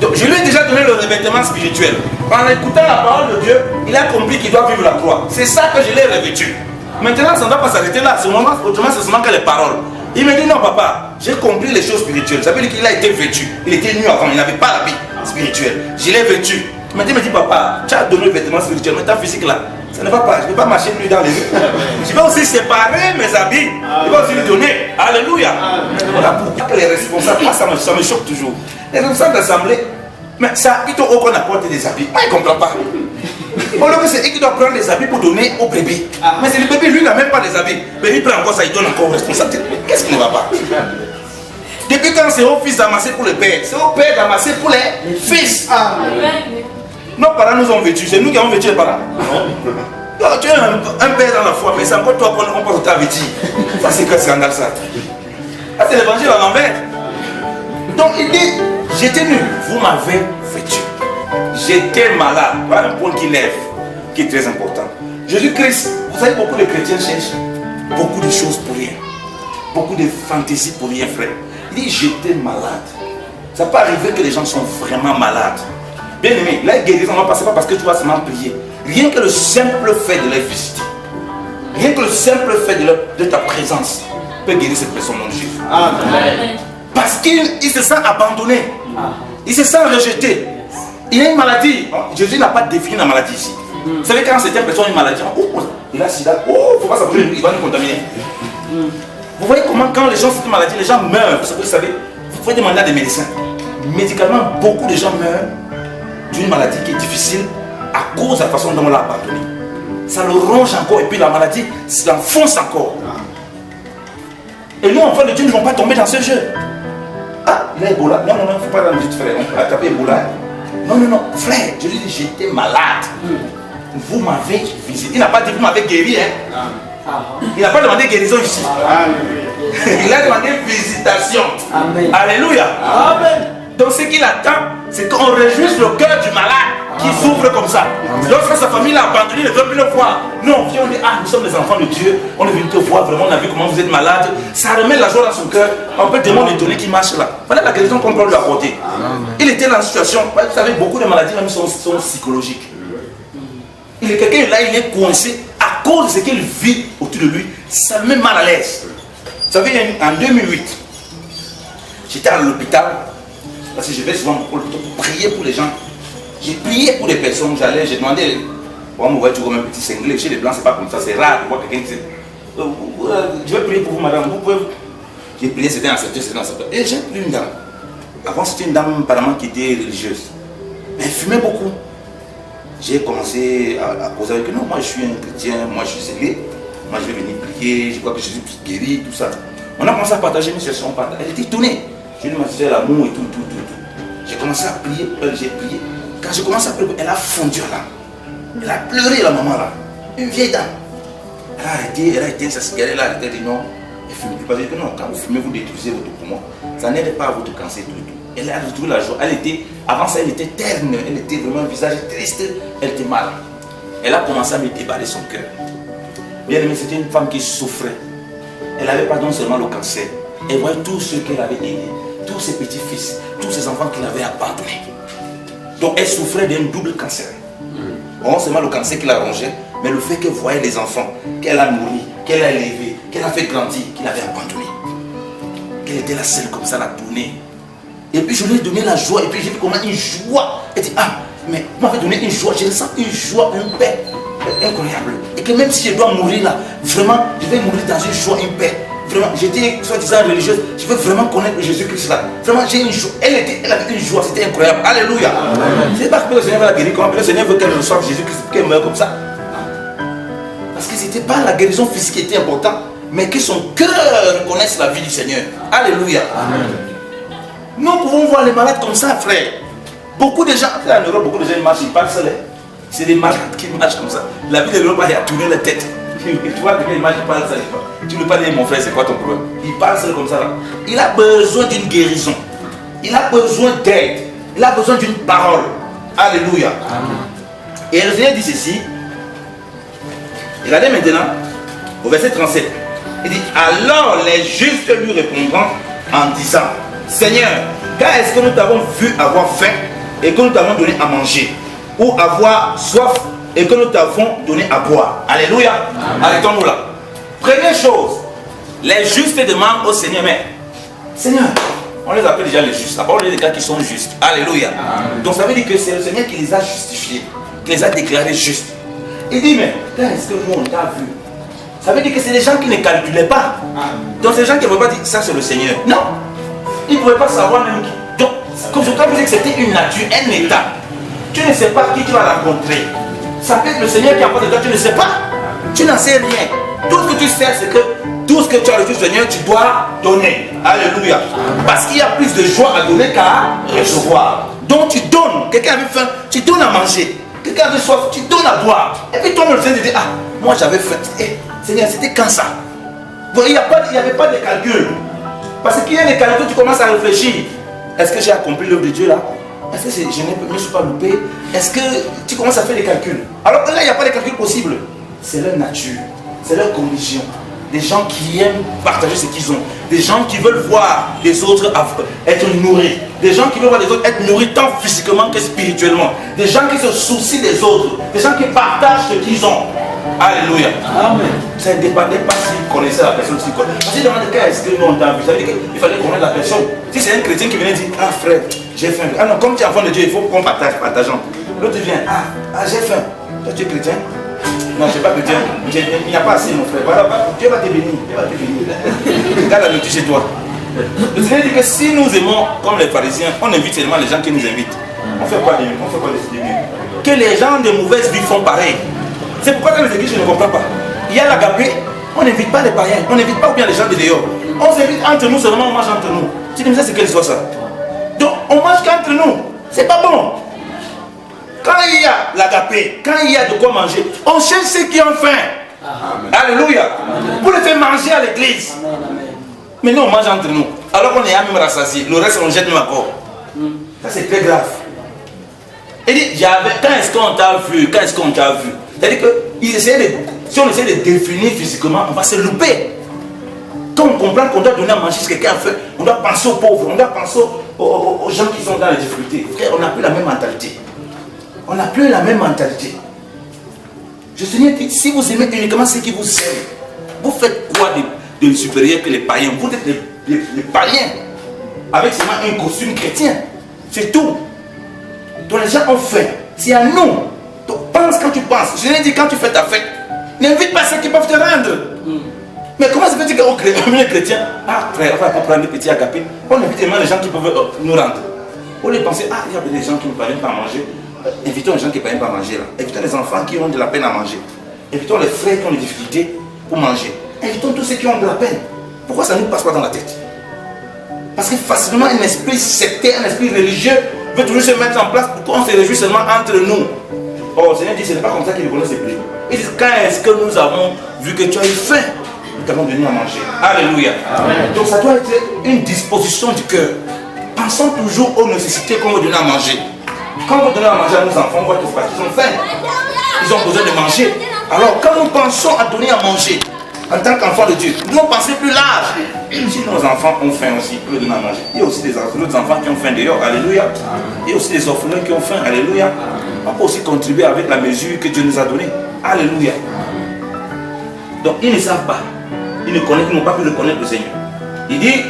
D: Donc je lui ai déjà donné le revêtement spirituel. En écoutant la parole de Dieu, il a compris qu'il doit vivre la croix. C'est ça que je l'ai revêtu. Maintenant, ça ne doit pas s'arrêter là. Autrement, c'est seulement que les paroles. Il me dit, non papa, j'ai compris les choses spirituelles. Ça veut dire qu'il a été vêtu. Il était nu avant, il n'avait pas l'habit spirituel. Je l'ai vêtu. Maintenant, il me dit, papa, tu as donné le vêtement spirituel, mais ta physique là, ça ne va pas. Je ne peux pas marcher plus dans les rues. Je vais aussi séparer mes habits. Je vais aussi lui donner. Alléluia. Voilà pourquoi les responsables, moi ça me choque toujours. Les responsables d'assemblée, mais ça, plutôt qu'on apporte des habits. Moi, je ne comprends pas. Au lieu que c'est eux qui doivent prendre les habits pour donner au bébé. Mais c'est le bébé, lui, il n'a même pas les habits. Mais il prend encore ça, il donne encore aux responsables. Qu'est-ce qui ne va pas? Depuis quand c'est au fils d'amasser pour le père, c'est au père d'amasser pour les fils. Nos parents nous ont vêtus, c'est nous qui avons vêtu les parents. Donc, tu es un père dans la foi, mais c'est encore toi qu'on pense que tu as vêtu. Ça, c'est que scandale ça. Ah, c'est l'évangile à l'envers. Donc il dit, j'étais nu, vous m'avez vêtu. J'étais malade. Voilà un point qui lève, qui est très important. Jésus-Christ, vous savez, beaucoup de chrétiens cherchent beaucoup de choses pour rien. Beaucoup de fantaisies pour rien, frère. Il dit, j'étais malade. Ça peut arriver que les gens sont vraiment malades. Bien aimé, la guérison ne va passer pas parce que tu vas seulement prier. Rien que le simple fait de les visiter, rien que le simple fait de ta présence peut guérir cette personne dans Jésus. Amen. Parce qu'il se sent abandonné, il se sent rejeté. Il a une maladie. Jésus n'a pas défini la maladie ici. Vous savez, quand certaines personnes ont une maladie, il a sida, il ne faut pas s'approcher, il va nous contaminer. Vous voyez comment quand les gens ont une maladie, les gens meurent. Vous savez, vous pouvez demander à des médecins. Médicalement, beaucoup de gens meurent d'une maladie qui est difficile à cause de la façon dont on l'a abandonné. Ça le ronge encore et puis la maladie s'enfonce encore. Et nous, enfants de Dieu, ne vont pas tomber dans ce jeu. Ah, il a Ebola. Non, il ne faut pas dans le vite, frère. On peut attraper Ebola. Non, frère, je lui dis, j'étais malade. Vous m'avez visité. Il n'a pas dit, vous m'avez guéri. Il n'a pas demandé guérison ici. Il a demandé visitation. Amen. Alléluia. Amen. Donc ce qu'il attend, c'est qu'on réjouisse le cœur du malade qui souffre comme ça. Lorsque sa famille l'a abandonné, il ne veut plus le voir. Non, viens, on dit, ah, nous sommes les enfants de Dieu, on est venu te voir, vraiment, on a vu comment vous êtes malade. Ça remet la joie dans son cœur. On peut demander étonné qui marche là. Voilà la guérison qu'on peut lui apporter. Il était dans une situation, vous savez, beaucoup de maladies même sont psychologiques. Il est quelqu'un là, il est coincé à cause de ce qu'il vit autour de lui. Ça le met mal à l'aise. Vous savez, en 2008, j'étais à l'hôpital. Parce que je vais souvent prier pour les gens. J'ai prié pour des personnes, j'ai demandé, on me voit toujours comme un petit cinglé, chez les blancs c'est pas comme ça, c'est rare de voir quelqu'un qui dit, je vais prier pour vous madame, vous pouvez... J'ai prié, c'était dans cette et j'ai pris une dame. Avant c'était une dame apparemment qui était religieuse. Mais elle fumait beaucoup. J'ai commencé à causer avec elle, non, moi je suis un chrétien, moi je suis zélé, moi je vais venir prier, je crois que Jésus guérit, tout ça. On a commencé à partager mes sessions, elle était étonnée. Je lui ai dit l'amour et tout. J'ai commencé à prier pour elle, j'ai prié. Quand j'ai commencé à prier, elle a fondu là. Elle a pleuré la maman là. Une vieille dame. Elle a éteint sa cigarette là, elle a dit non, elle ne fume plus. Parce que non, quand vous fumez, vous détruisez votre poumon. Ça n'aide pas à votre cancer tout. Elle a retrouvé la joie. Avant ça, elle était terne. Elle était vraiment un visage triste. Elle était mal. Elle a commencé à me déballer son cœur. Bien aimé, c'était une femme qui souffrait. Elle n'avait pas non seulement le cancer. Elle voyait tous ceux qu'elle avait aidés, tous ses petits-fils, tous ses enfants qu'il avait abandonnés. Donc elle souffrait d'un double cancer. Non seulement le cancer qui la rongeait, mais le fait qu'elle voyait les enfants, qu'elle a nourris, qu'elle a élevés, qu'elle a fait grandir, qu'il avait abandonnés. Qu'elle était la seule comme ça, la tournée. Et puis je lui ai donné la joie, et puis j'ai vu comment une joie. Elle dit, ah, mais vous m'avez donné une joie, je ressens une joie, une paix incroyable. Et que même si je dois mourir là, vraiment, je vais mourir dans une joie, une paix. Vraiment, j'étais soi-disant religieuse, je veux vraiment connaître Jésus-Christ là. Vraiment, j'ai une joie. Elle avait une joie, c'était incroyable. Alléluia. C'est pas que le Seigneur va la guérir, comme le Seigneur veut qu'elle reçoive Jésus-Christ, qu'elle meure comme ça. Parce que c'était pas la guérison physique qui était importante, mais que son cœur connaisse la vie du Seigneur. Alléluia. Amen. Nous pouvons voir les malades comme ça, frère. Beaucoup de gens, en Europe, beaucoup de gens marchent, ils parlent seuls. C'est des malades qui marchent comme ça. La vie de l'Europe a tourné la tête. Tu vois, quelqu'un marche, il parle seul. Tu ne parles pas, mon frère, c'est quoi ton problème? Il parle seul comme ça là. Il a besoin d'une guérison. Il a besoin d'aide. Il a besoin d'une parole. Alléluia. Amen. Et le Seigneur dit ceci. Regardez maintenant au verset 37. Il dit, alors les justes lui répondront en disant, Seigneur, quand est-ce que nous t'avons vu avoir faim et que nous t'avons donné à manger, ou avoir soif et que nous t'avons donné à boire? Alléluia. Arrêtons-nous là. Première chose, les justes demandent au Seigneur, mais Seigneur, on les appelle déjà les justes. La parole est des gars qui sont justes. Alléluia. Amen. Donc ça veut dire que c'est le Seigneur qui les a justifiés, qui les a déclarés justes. Il dit, mais quand est-ce que nous on t'a vu? Ça veut dire que c'est des gens qui ne calculaient pas. Donc c'est des gens qui ne peuvent pas dire, ça c'est le Seigneur. Non. Ils ne pouvaient pas savoir même qui. Donc, comme je t'ai dit que c'était une nature, un état. Tu ne sais pas qui tu vas rencontrer. Ça peut être le Seigneur qui a apporté de toi, tu ne sais pas. Tu n'en sais rien. Tout ce que tu sais, c'est que tout ce que tu as reçu du Seigneur, tu dois donner. Alléluia. Parce qu'il y a plus de joie à donner qu'à recevoir. Donc tu donnes. Quelqu'un avait faim, tu donnes à manger. Quelqu'un avait soif, tu donnes à boire. Et puis toi, le Seigneur te dit, ah, moi j'avais faim. Hey, Seigneur, c'était quand ça? Bon, il n'y avait pas de calcul. Parce qu'il y a des calculs, tu commences à réfléchir. Est-ce que j'ai accompli l'œuvre de Dieu là? Est-ce que je ne me suis pas loupé? Est-ce que tu commences à faire des calculs? Alors que là, il n'y a pas de calcul possible. C'est leur nature, c'est leur condition. Des gens qui aiment partager ce qu'ils ont. Des gens qui veulent voir les autres être nourris. Des gens qui veulent voir les autres être nourris tant physiquement que spirituellement. Des gens qui se soucient des autres. Des gens qui partagent ce qu'ils ont. Alléluia. Amen. Ça ne dépendait pas s'ils connaissaient la personne. Parce qu'ils demandent qu'est-ce que nous on t'a vu. Ça veut dire qu'il fallait connaître la personne. Si c'est un chrétien qui venait dire, ah frère, j'ai faim. Ah non, comme tu es enfant de Dieu, il faut qu'on partageons. L'autre vient, ah j'ai faim. Toi tu es chrétien? Non, je ne suis pas chrétien. Il n'y a pas assez mon frère. Voilà, Dieu va te bénir. Dieu va te bénir. Regarde la nourriture chez toi. Le Seigneur dit que si nous aimons comme les pharisiens, on invite seulement les gens qui nous invitent. On fait quoi de mieux? On fait quoi de mieux? Que les gens de mauvaise vie font pareil. C'est pourquoi dans les églises, je ne comprends pas. Il y a l'agapé, on n'invite pas les païens, on n'invite pas ou bien les gens de dehors. On s'invite entre nous seulement, on mange entre nous. Tu dis, c'est quelle soit ça? Donc, on mange qu'entre nous. C'est pas bon. Quand il y a l'agapé, quand il y a de quoi manger, on cherche ceux qui ont faim. Amen. Alléluia. Amen. Pour les faire manger à l'église. Mais nous, on mange entre nous. Alors qu'on est même rassasié. Le reste, on jette même encore. Ça, c'est très grave. Il dit, quand est-ce qu'on t'a vu? Quand est-ce qu'on t'a vu? C'est-à-dire que si on essaie de définir physiquement, on va se louper. Quand on comprend qu'on doit donner à manger ce que quelqu'un a fait, on doit penser aux pauvres, on doit penser aux gens qui sont dans les difficultés. Frère, on n'a plus la même mentalité. On n'a plus la même mentalité. Je Seigneur dit, si vous aimez uniquement ceux qui vous aiment, vous faites quoi de supérieur que les païens? Vous êtes les païens avec seulement un costume chrétien. C'est tout. Donc les gens ont faim. C'est à nous. Donc pense quand tu penses. Je l'ai dit, quand tu fais ta fête, n'invite pas ceux qui peuvent te rendre. Mais comment ça fait-il qu'au chrétien, ah frère, on va pas prendre des petits agapés. On invite seulement les gens qui peuvent nous rendre. On les penser, ah il y a des gens qui ne parviennent pas à manger. Invitons les gens qui ne parviennent pas à manger là. Invitons les enfants qui ont de la peine à manger. Invitons les frères qui ont des difficultés pour manger. Invitons tous ceux qui ont de la peine. Pourquoi ça ne nous passe pas dans la tête? Parce que facilement un esprit sectaire, un esprit religieux veut toujours se mettre en place pour qu'on se réjouisse seulement entre nous. Oh, le Seigneur dit, ce n'est pas comme ça qu'il reconnaît ses plaisirs. Il dit, quand est-ce que nous avons vu que tu as eu faim, nous t'avons donné à manger. Alléluia. Amen. Donc ça doit être une disposition du cœur. pensons toujours aux nécessités qu'on veut donner à manger. Quand on veut donner à manger à nos enfants, on voit qu'ils ont faim. Ils ont besoin de manger. Alors quand nous pensons à donner à manger, en tant qu'enfant de Dieu, nous devons penser plus large. Si nos enfants ont faim aussi, pour leur donner à manger. Il y a aussi des autres enfants qui ont faim dehors, alléluia. Il y a aussi des orphelins qui ont faim, alléluia. On peut aussi contribuer avec la mesure que Dieu nous a donnée, alléluia. Donc ils ne savent pas, ils n'ont pas pu reconnaître le Seigneur. Il dit,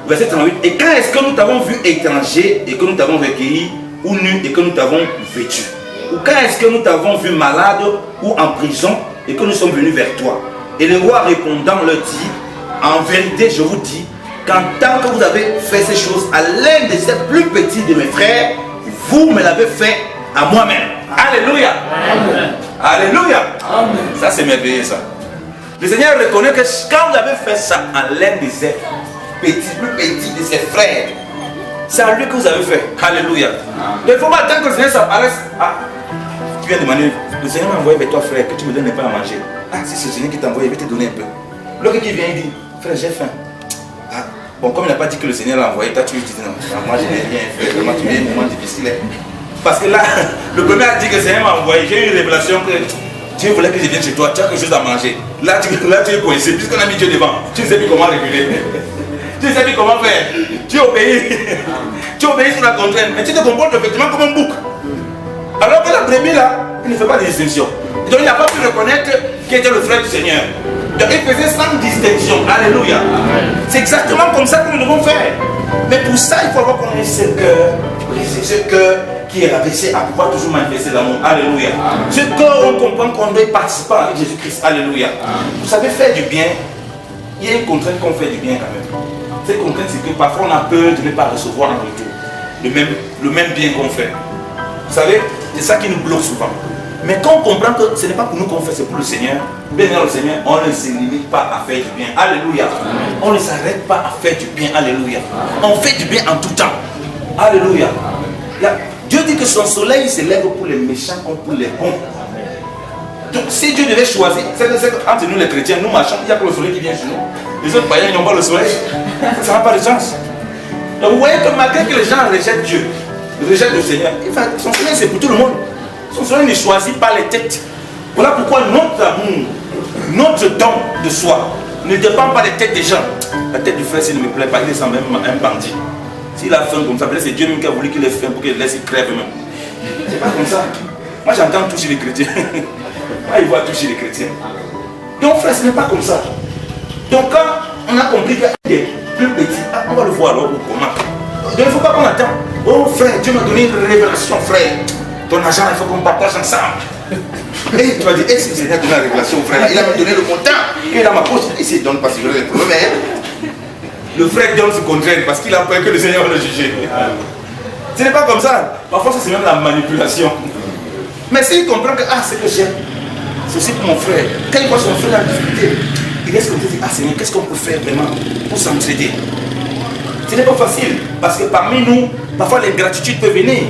D: verset 38, et quand est-ce que nous t'avons vu étranger et que nous t'avons recueilli, ou nu et que nous t'avons vêtu? Ou quand est-ce que nous t'avons vu malade ou en prison et que nous sommes venus vers toi? Et le roi répondant leur dit, en vérité je vous dis, qu'en tant que vous avez fait ces choses à l'un de ces plus petits de mes frères, vous me l'avez fait à moi-même. Alléluia. Amen. Alléluia. Amen. Ça c'est merveilleux ça. Le Seigneur reconnaît que quand vous avez fait ça à l'un de ces petits, plus petits de ses frères, c'est à lui que vous avez fait. Alléluia. Donc il ne faut pas attendre que le Seigneur s'apparaisse. Ah, tu viens demander, le Seigneur m'a envoyé vers toi frère, que tu me donnes pas à manger. Ah, si c'est le Seigneur qui t'a envoyé, il va te donner un peu. L'autre qui vient, il dit, frère, j'ai faim. Ah, bon, comme il n'a pas dit que le Seigneur l'a envoyé, toi tu lui dis non, moi je n'ai rien fait, vraiment tu vis un moment difficile. Parce que là, le premier a dit que le Seigneur m'a envoyé, j'ai eu une révélation que Dieu voulait que je vienne chez toi, tu as quelque chose à manger. Là tu es coincé, puisqu'on a mis Dieu devant, tu ne sais plus comment réguler. Tu ne sais plus comment faire. Tu obéis. Tu obéis sur la contrainte, mais tu te comportes effectivement comme un bouc. Alors que la brebis là, il ne fait pas de distinction. Donc il n'a pas pu reconnaître qui était le frère du Seigneur. Donc il faisait sans distinction. Alléluia. C'est exactement comme ça que nous devons faire. Mais pour ça, il faut avoir connaissance ce cœur. Ce cœur qui est rabaissé à pouvoir toujours manifester l'amour. Alléluia. Ce cœur, on comprend qu'on doit participer avec Jésus-Christ. Alléluia. Vous savez, faire du bien, il y a une contrainte qu'on fait du bien quand même. Cette contrainte, c'est que parfois on a peur de ne pas recevoir en retour le même bien qu'on fait. Vous savez, c'est ça qui nous bloque souvent. Mais quand on comprend que ce n'est pas pour nous qu'on fait, c'est pour le Seigneur, bénir le Seigneur, on ne se limite pas à faire du bien. Alléluia. On ne s'arrête pas à faire du bien. Alléluia. On fait du bien en tout temps. Alléluia. Là, Dieu dit que son soleil se lève pour les méchants comme pour les bons. Donc si Dieu devait choisir, c'est entre nous les chrétiens, nous marchons, il n'y a que le soleil qui vient chez nous. Les autres païens n'ont pas le soleil. Ça n'a pas de chance. Donc vous voyez que malgré que les gens rejettent Dieu, rejettent le Seigneur, son soleil c'est pour tout le monde. Son soleil ne choisit pas les têtes. Voilà pourquoi notre amour, notre don de soi ne dépend pas des têtes des gens. La tête du frère, s'il ne me plaît pas, il est sans même un bandit. S'il a faim comme ça, c'est Dieu même qui a voulu qu'il ait faim pour qu'il laisse, il crève même. C'est pas comme ça. Moi j'entends toucher les chrétiens. Moi il voit toucher les chrétiens. Donc frère, ce n'est pas comme ça. Donc quand on a compris qu'il y a des plus petits, on va le voir alors comment. Donc il ne faut pas qu'on attende. Oh frère, Dieu m'a donné une révélation, frère. Ton argent, il faut qu'on partage ensemble. Et tu vas dire, est-ce que le Seigneur a donné la révélation au frère? Il a donné le montant qui est dans ma poche. Et s'il ne donne pas, c'est le problème. Le frère donne ce contraire parce qu'il a peur que le Seigneur va le juger. Ce n'est pas comme ça. Parfois, c'est même la manipulation. Mais s'il comprend que, ah, c'est que j'aime, c'est aussi pour mon frère. Quand il voit son frère en difficulté, il laisse comme ça, ah Seigneur, qu'est-ce qu'on peut faire vraiment pour s'entraider? Ce n'est pas facile parce que parmi nous, parfois l'ingratitude peut venir.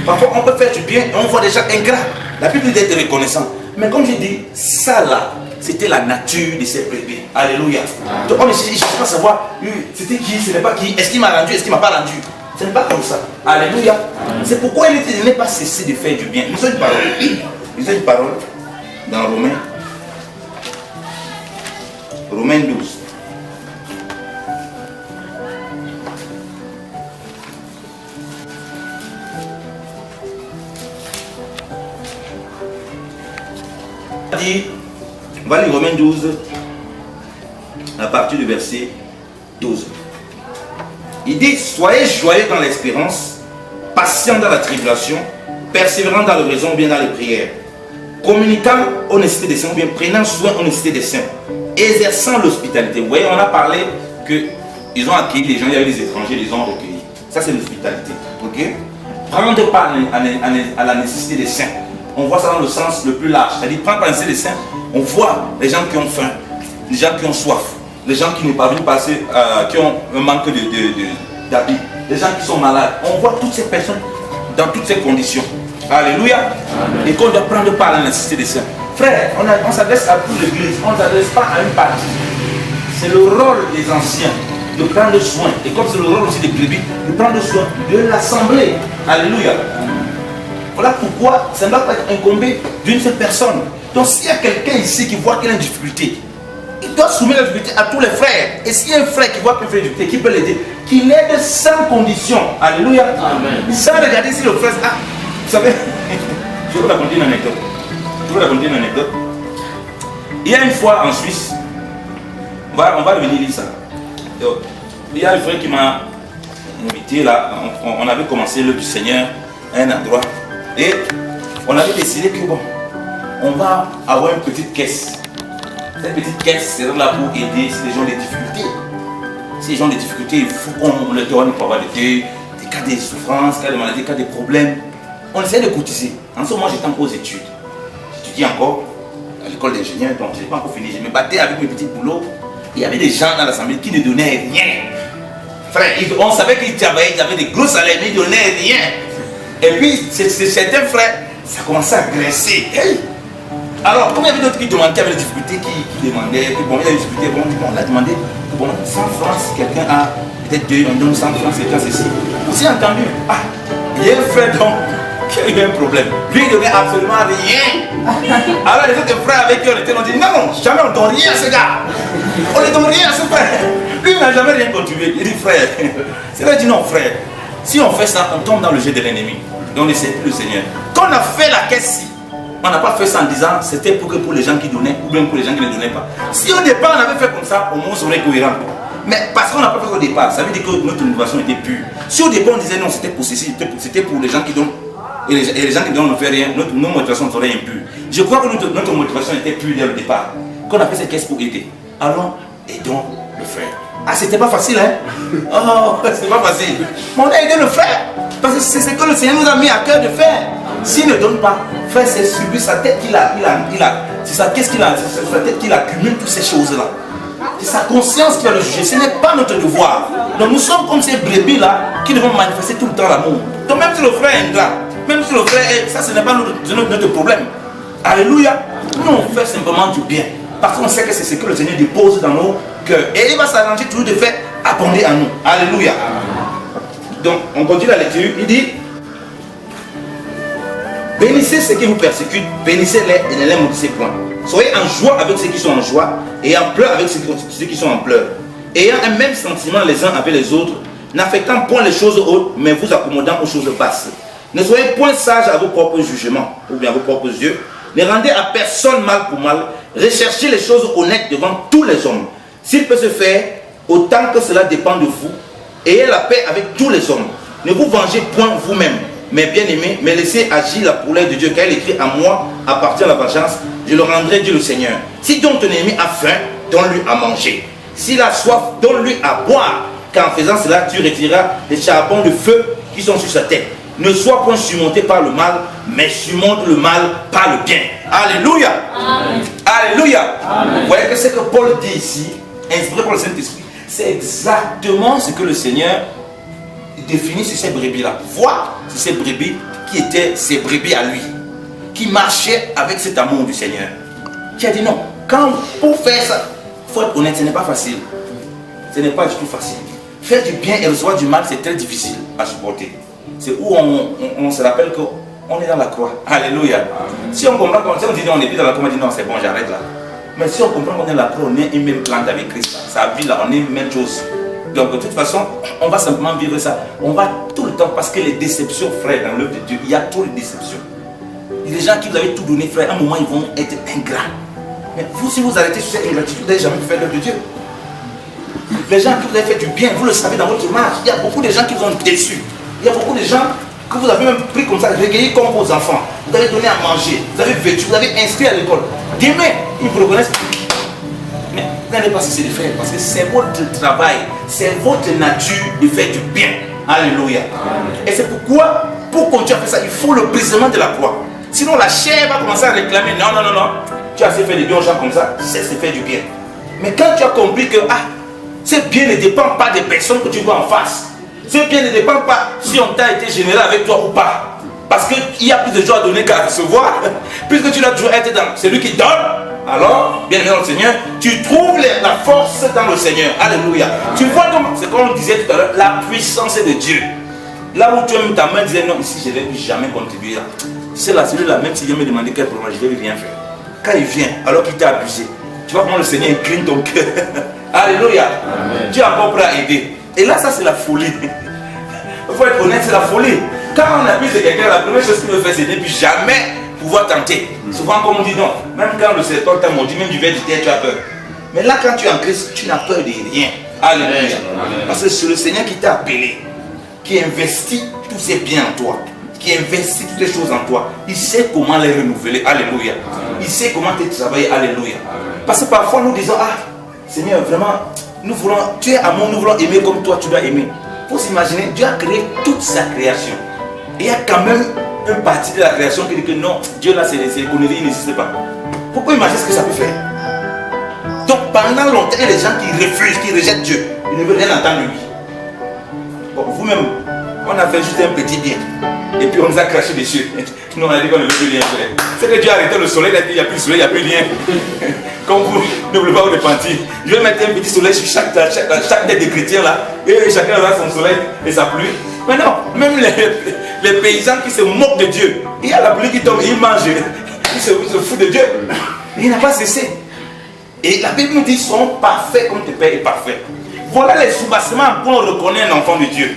D: Parfois on peut faire du bien et on voit des gens ingrats. La Bible dit d'être reconnaissant. Mais comme je dis, ça là, c'était la nature de ces brebis. Alléluia. Donc on ne cherche pas à savoir, c'était qui, ce n'est pas qui, est-ce qu'il m'a rendu, est-ce qu'il ne m'a pas rendu. Ce n'est pas comme ça. Alléluia. C'est pourquoi il n'est pas cessé de faire du bien. Nous avons une parole. Nous avons une parole dans Romains. Romains 12. On va lire Romains 12 à partir du verset 12. Il dit, soyez joyeux dans l'espérance, patient dans la tribulation, persévérant dans l'oraison ou bien dans les prières, communiquant aux nécessités des saints ou bien prenant soin aux nécessités des saints, exerçant l'hospitalité. Vous voyez, on a parlé qu'ils ont accueilli les gens, il y avait des étrangers, ils ont recueilli. Ça c'est l'hospitalité. Ok? Prendre part à la nécessité des saints. On voit ça dans le sens le plus large. C'est-à-dire, prendre par les saints, on voit les gens qui ont faim, les gens qui ont soif, les gens qui ne parviennent pas passer, qui ont un manque d'habits, les gens qui sont malades. On voit toutes ces personnes dans toutes ces conditions. Alléluia. Amen. Et qu'on doit prendre part à la nécessité des saints. Frère, on s'adresse à toute l'église, on ne s'adresse pas à une partie. C'est le rôle des anciens de prendre soin, et comme c'est le rôle aussi des brebis, de prendre soin de l'assemblée. Alléluia. Voilà pourquoi ça ne doit pas être incombé d'une seule personne. Donc s'il y a quelqu'un ici qui voit qu'il a une difficulté, il doit soumettre la difficulté à tous les frères. Et s'il y a un frère qui voit qu'il fait une difficulté, qui peut l'aider, qu'il l'aide sans condition. Alléluia. Amen. Sans regarder si le frère... Ah, vous savez, je vais vous raconter une anecdote. Il y a une fois en Suisse, on va revenir lire ça. Il y a un frère qui m'a invité là, on avait commencé l'œuvre du Seigneur à un endroit. Et on avait décidé que bon, on va avoir une petite caisse. Cette petite caisse c'est là pour aider si les gens ont des difficultés. Si les gens ont des difficultés, il faut qu'on leur donne pour avoir des cas de souffrance, cas de maladie, des cas de problèmes. On essaie de cotiser. En ce moment, j'étais encore aux études. J'étudie encore à l'école d'ingénieur, donc je n'ai pas encore fini. Je me battais avec mes petits boulots. Il y avait des gens dans l'assemblée qui ne donnaient rien. Frère, on savait qu'ils travaillaient, ils avaient des gros salaires, mais ils ne donnaient rien. Et puis, certains frères, ça commençait à graisser. Hey. Alors, comme il y avait d'autres qui demandaient, qui avaient des difficultés, qui demandaient, bon, il y a des difficultés, bon, on a demandé, bon, 100 francs, si quelqu'un a peut-être 2, on donne 100 francs, c'est quelqu'un, ceci. Aussi entendu, ah, il y a un frère donc qui a eu un problème. Lui, il ne donnait absolument rien. Alors, les autres frères avec qui on était, on dit, non, jamais on ne donne rien à ce gars. On ne donne rien à ce frère. Lui, il n'a jamais rien contribué. Il dit, frère, c'est là, il dit, non, frère, si on fait ça, on tombe dans le jeu de l'ennemi. Donc, on ne sait plus le Seigneur. Quand on a fait la caisse-ci, on n'a pas fait ça en disant c'était pour les gens qui donnaient ou bien pour les gens qui ne donnaient pas. Si au départ on avait fait comme ça, au moins on serait cohérent. Mais parce qu'on n'a pas fait au départ, ça veut dire que notre motivation était pure. Si au départ on disait non, c'était pour ceci, c'était pour les gens qui donnent, et les gens qui donnent ne font rien, notre motivation serait impure. Je crois que notre motivation était pure dès le départ. Qu'on a fait cette caisse pour aider. Allons, aidons le frère. Ah, c'était pas facile, hein? Oh, c'est pas facile. Mais on a aidé le frère. Parce que c'est ce que le Seigneur nous a mis à cœur de faire. S'il ne donne pas, frère, c'est sur sa tête qu'il a. C'est sa tête qu'il accumule toutes ces choses-là. C'est sa conscience qui va le juger. Ce n'est pas notre devoir. Donc nous sommes comme ces brebis-là qui devons manifester tout le temps l'amour. Donc même si le frère est ingrat, même si le frère est... Ça, ce n'est pas notre problème. Alléluia. Nous, on fait simplement du bien. Parce qu'on sait que c'est ce que le Seigneur dépose dans nos cœurs. Et il va s'arranger toujours de faire abonder à nous. Alléluia. Donc, on continue la lecture. Il dit: bénissez ceux qui vous persécutent, bénissez-les et ne les maudissez point. Soyez en joie avec ceux qui sont en joie et en pleurs avec ceux qui sont en pleurs. Ayant un même sentiment les uns avec les autres, n'affectant point les choses hautes, mais vous accommodant aux choses basses. Ne soyez point sages à vos propres jugements ou bien à vos propres yeux. Ne rendez à personne mal pour mal. Recherchez les choses honnêtes devant tous les hommes. S'il peut se faire, autant que cela dépend de vous, ayez la paix avec tous les hommes. Ne vous vengez point vous-même, mais bien aimés, mais laissez agir la colère de Dieu, car il écrit: à moi appartient la vengeance, je le rendrai, dit le Seigneur. Si donc ton ennemi a faim, donne-lui à manger. S'il a soif, donne-lui à boire, car en faisant cela, tu retireras les charbons de feu qui sont sur sa tête. Ne sois point surmonté par le mal, mais surmonte le mal par le bien. Alléluia. Amen. Alléluia. Amen. Vous voyez que ce que Paul dit ici, inspiré par le Saint-Esprit, c'est exactement ce que le Seigneur définit sur ces brebis-là. Voir sur ces brebis qui étaient ses brebis à lui, qui marchaient avec cet amour du Seigneur. Qui a dit non, pour faire ça, il faut être honnête, ce n'est pas facile. Ce n'est pas du tout facile. Faire du bien et recevoir du mal, c'est très difficile à supporter. C'est où on se rappelle qu'on est dans la croix. Alléluia. Amen. Si on comprend, si on dit on est plus dans la croix, on dit non, c'est bon, j'arrête là. Mais si on comprend qu'on est dans la croix, on est une même plante avec Christ. Sa vie là, on est une même chose. Donc de toute façon, on va simplement vivre ça. On va tout le temps, parce que les déceptions, frère, dans l'œuvre de Dieu, il y a trop de déceptions. Il y a des gens qui vous avez tout donné, frère, à un moment ils vont être ingrats. Mais vous, si vous arrêtez sur cette ingratitude, vous n'allez jamais faire l'œuvre de Dieu. Les gens qui vous avez fait du bien, vous le savez dans votre marche. Il y a beaucoup de gens qui vous ont déçus. Il y a beaucoup de gens que vous avez même pris comme ça, recueillis comme vos enfants. Vous avez donné à manger, vous avez vêtu, vous avez inscrit à l'école. Demain, ils vous reconnaissent. Mais vous n'allez pas cesser de faire, parce que c'est votre travail, c'est votre nature de faire du bien. Alléluia. Et c'est pourquoi, pour continuer à faire ça, il faut le brisement de la croix. Sinon la chair va commencer à réclamer: non, non, non, non, tu as assez fait du bien aux gens comme ça, c'est faire du bien. Mais quand tu as compris que ce bien ne dépend pas des personnes que tu vois en face, ce bien ne dépend pas si on t'a été généreux avec toi ou pas, parce qu'il y a plus de joie à donner qu'à recevoir, puisque tu dois toujours être dans celui qui donne, alors, bien aimé dans le Seigneur, tu trouves la force dans le Seigneur. Alléluia. Tu vois comme, c'est comme on disait tout à l'heure, la puissance de Dieu. Là où tu as mis ta main, disais non, ici je ne vais plus jamais contribuer là. C'est là, celui-là, même s'il vient me demander quel problème, je ne vais rien faire. Quand il vient, alors qu'il t'a abusé, tu vois comment le Seigneur incline ton cœur. Alléluia. Amen. Tu es encore prêt à aider. Et là, ça c'est la folie. Il faut être honnête, c'est la folie. Quand on abuse de quelqu'un, la première chose qu'il veut faire, c'est de ne plus jamais pouvoir tenter. Souvent, comme on dit, non, même quand le serpent t'a mordu, même du verre du terre, tu as peur. Mais là, quand tu es en Christ, tu n'as peur de rien. Alléluia. Parce que c'est le Seigneur qui t'a appelé, qui investit tous ses biens en toi, qui investit toutes les choses en toi. Il sait comment les renouveler. Alléluia. Il sait comment te travailler. Alléluia. Parce que parfois, nous disons, ah, Seigneur, vraiment, nous voulons, tu es amour, nous voulons aimer comme toi, tu dois aimer. Il faut s'imaginer, Dieu a créé toute sa création. Et il y a quand même une partie de la création qui dit que non, Dieu là, c'est conneries, il n'existe pas. Pourquoi imaginer ce que ça peut faire? Donc pendant longtemps, il y a des gens qui refusent, qui rejettent Dieu. Ils ne veulent rien entendre de lui. Bon, vous-même, on a fait juste un petit bien. Et puis on nous a craché dessus. Nous on a dit qu'on ne veut plus rien faire. C'est que Dieu a arrêté le soleil, il a dit il n'y a plus de soleil, il n'y a plus rien. Comme vous, ne voulez pas vous repentir. Je vais mettre un petit soleil sur chaque tête des chrétiens là. Et chacun aura son soleil et sa pluie. Mais non, même les paysans qui se moquent de Dieu, il y a la pluie qui tombe, ils mangent, ils se foutent de Dieu. Il n'a pas cessé. Et la Bible nous dit, ils sont parfaits comme ton Père est parfait. Voilà les soubassements pour reconnaître un enfant de Dieu.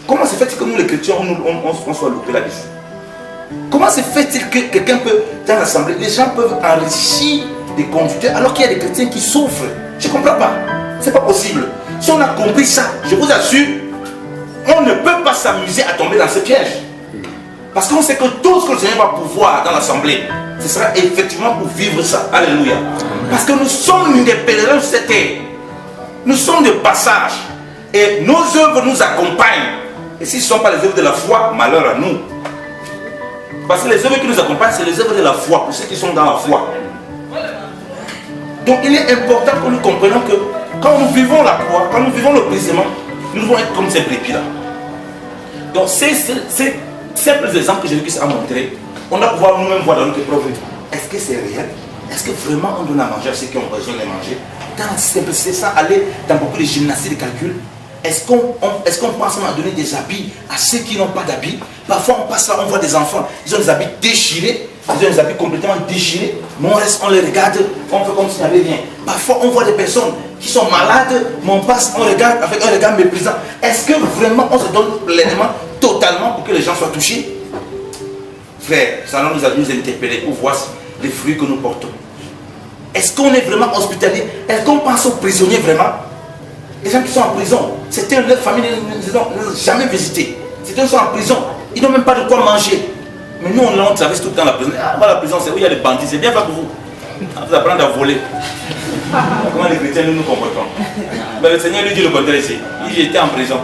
D: Comment se fait-il que nous les chrétiens, on soit loupés là-dessus? Comment se fait-il que quelqu'un peut, dans l'assemblée, les gens peuvent enrichir des conducteurs alors qu'il y a des chrétiens qui souffrent? Je ne comprends pas. C'est pas possible. Si on a compris ça, je vous assure, on ne peut pas s'amuser à tomber dans ce piège. Parce qu'on sait que tout ce que le Seigneur va pouvoir dans l'assemblée, ce sera effectivement pour vivre ça. Alléluia. Parce que nous sommes des pèlerins sur cette terre. Nous sommes de passage. Et nos œuvres nous accompagnent. Et si ce ne sont pas les œuvres de la foi, malheur à nous. Parce que les œuvres qui nous accompagnent, c'est les œuvres de la foi, pour ceux qui sont dans la foi. Donc il est important que nous comprenions que quand nous vivons la croix, quand nous vivons le brisement, nous devons être comme ces brebis-là. Donc ces simples exemples que Jésus-Christ a montrés, on doit pouvoir nous-mêmes voir dans notre propre vie. Est-ce que c'est réel? Est-ce que vraiment on donne à manger à ceux qui ont besoin de manger? Dans la simplicité, sans aller dans beaucoup de gymnastique de calcul. Est-ce qu'on pense à donner des habits à ceux qui n'ont pas d'habits? Parfois on passe là, on voit des enfants, ils ont des habits déchirés, ils ont des habits complètement déchirés, mais on les regarde, on fait comme s'il n'y avait rien. Parfois on voit des personnes qui sont malades, mais on passe, on regarde avec un regard méprisant. Est-ce que vraiment on se donne pleinement, totalement pour que les gens soient touchés? Frère, ça nous a nous interpeller pour voir les fruits que nous portons. Est-ce qu'on est vraiment hospitalier? Est-ce qu'on pense aux prisonniers vraiment? Les gens qui sont en prison, c'était leur famille, ils n'ont jamais visité. C'était gens qui sont en prison, ils n'ont même pas de quoi manger. Mais nous, on traverse tout le temps la prison. Ah, la prison, c'est où il y a des bandits, c'est bien fait pour vous. Vous apprenez à voler. Comment les chrétiens nous comportons? Mais le Seigneur lui dit le contraire ici. Il dit, j'étais en prison.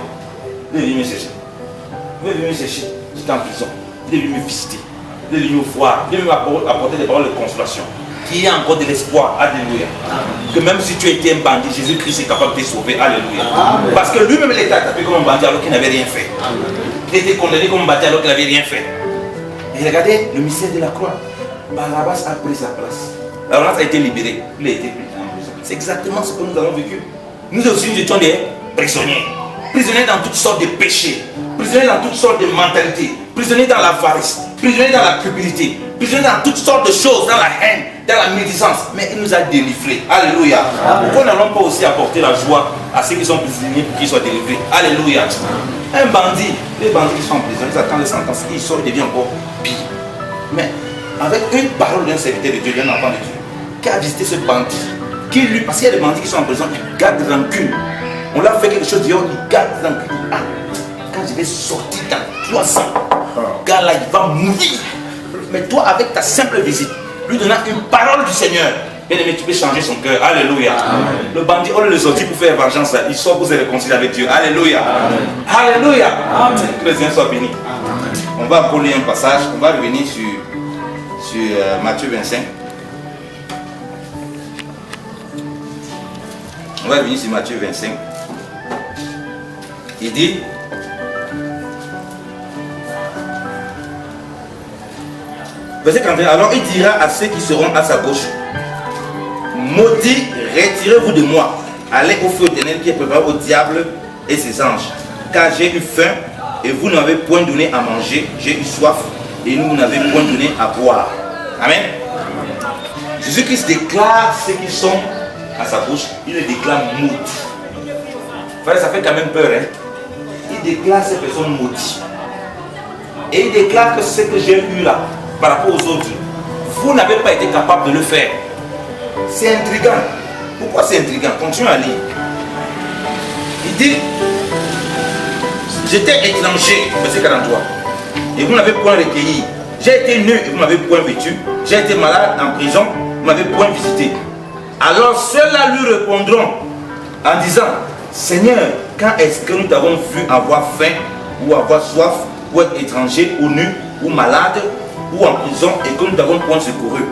D: Il est venu me chercher. Il est venu me chercher. J'étais en prison. Il est venu me visiter. Il est venu me voir. Il est venu m'apporter des paroles de consolation. Qu'il y a encore de l'espoir. Alléluia. Que même si tu étais un bandit, Jésus-Christ est capable de te sauver. Alléluia. Parce que lui-même, il était attaqué comme un bandit alors qu'il n'avait rien fait. Il était condamné comme un bandit alors qu'il n'avait rien fait. Et regardez le mystère de la croix. Barabbas a pris sa place. Barabbas a été libéré. Il a été pris en prison. C'est exactement ce que nous avons vécu. Nous aussi, nous étions des prisonniers. Prisonniers dans toutes sortes de péchés. Prisonniers dans toutes sortes de mentalités. Prisonniers dans l'avarice. Prisonniers dans la cupidité. Prisonniers dans toutes sortes de choses. Dans la haine, dans la médisance. Mais il nous a délivrés. Alléluia. Pourquoi n'allons pas aussi apporter la joie à ceux qui sont prisonniers pour qu'ils soient délivrés? Alléluia. Un bandit, les bandits qui sont en prison, ils attendent les sentences, ils sortent, ils deviennent encore pire. Mais avec une parole d'un serviteur de Dieu, d'un enfant de Dieu, qui a visité ce bandit, qui lui, parce qu'il y a des bandits qui sont en prison, ils gardent rancune. On leur fait quelque chose dehors, ils gardent rancune. Ah, quand je vais sortir dans 3 ans, gars là, il va mourir. Mais toi, avec ta simple visite, lui donnant une parole du Seigneur, bien aimé, tu peux changer son cœur. Alléluia. Amen. Le bandit, on le sortit pour faire vengeance. Il sort pour se réconcilier avec Dieu. Alléluia. Amen. Alléluia. Amen. Que le Seigneur soit béni. Amen. On va encore lire un passage. On va revenir sur Matthieu 25. On va revenir sur Matthieu 25. Il dit, verset 41, alors il dira à ceux qui seront à sa gauche, maudit, retirez-vous de moi. Allez au feu éternel qui est préparé au diable et ses anges. Car j'ai eu faim et vous n'avez point donné à manger. J'ai eu soif et vous n'avez point donné à boire. Amen. Jésus-Christ déclare ceux qui sont à sa bouche, il les déclare maudits. Ça fait quand même peur, hein? Il déclare ces personnes maudites. Et il déclare que ce que j'ai eu là, par rapport aux autres, vous n'avez pas été capable de le faire. C'est intriguant. Pourquoi c'est intriguant? Continue à lire. Il dit, j'étais étranger, verset 43, et vous n'avez point recueilli. J'ai été nu et vous m'avez point vêtu. J'ai été malade en prison, vous m'avez point visité. Alors ceux-là lui répondront en disant, Seigneur, quand est-ce que nous t'avons vu avoir faim ou avoir soif ou être étranger ou nu ou malade ou en prison et que nous t'avons point secouru?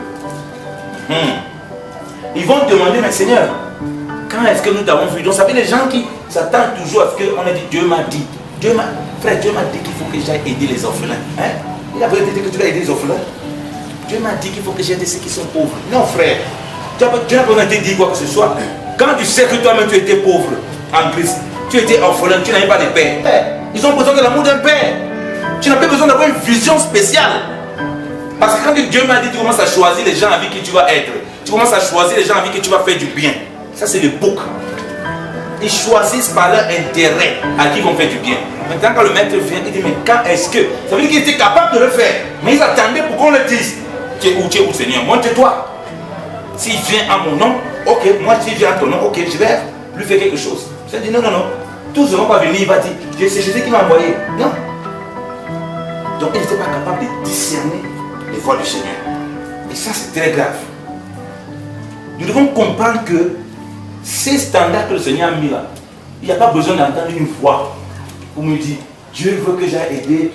D: Ils vont demander, mais Seigneur, quand est-ce que nous t'avons vu? Donc ça fait les gens qui s'attendent toujours à ce qu'on ait dit, Dieu m'a dit. Frère, Dieu m'a dit qu'il faut que j'aille aider les orphelins. Hein? Il a pas dit que tu vas aider les orphelins. Dieu m'a dit qu'il faut que j'aide ceux qui sont pauvres. Non frère, Dieu n'a pas besoin de te dire quoi que ce soit. Quand tu sais que toi-même tu étais pauvre en Christ, tu étais orphelin, tu n'avais pas de père. Ils ont besoin de l'amour d'un père. Tu n'as pas besoin d'avoir une vision spéciale. Parce que quand Dieu m'a dit, tu commences à choisir les gens avec qui tu vas être. Tu commences à choisir les gens avec qui tu vas faire du bien. Ça c'est le bouc. Ils choisissent par leur intérêt à qui ils vont faire du bien. Maintenant quand le maître vient, il dit, mais quand est-ce que... Ça veut dire qu'il était capable de le faire. Mais ils attendaient pour qu'on le dise. Tu es où Seigneur? Montre-toi. S'il vient à mon nom, ok, moi s'il vient à ton nom, ok, je vais lui faire quelque chose. Je dis non. Tous ne vont pas venir, il va dire, c'est Jésus qui m'a envoyé. Non. Donc il n'était pas capable de discerner les voies du Seigneur. Et ça c'est très grave. Nous devons comprendre que ces standards que le Seigneur a mis là, il n'y a pas besoin d'entendre une voix pour me dire, Dieu veut que j'aille aider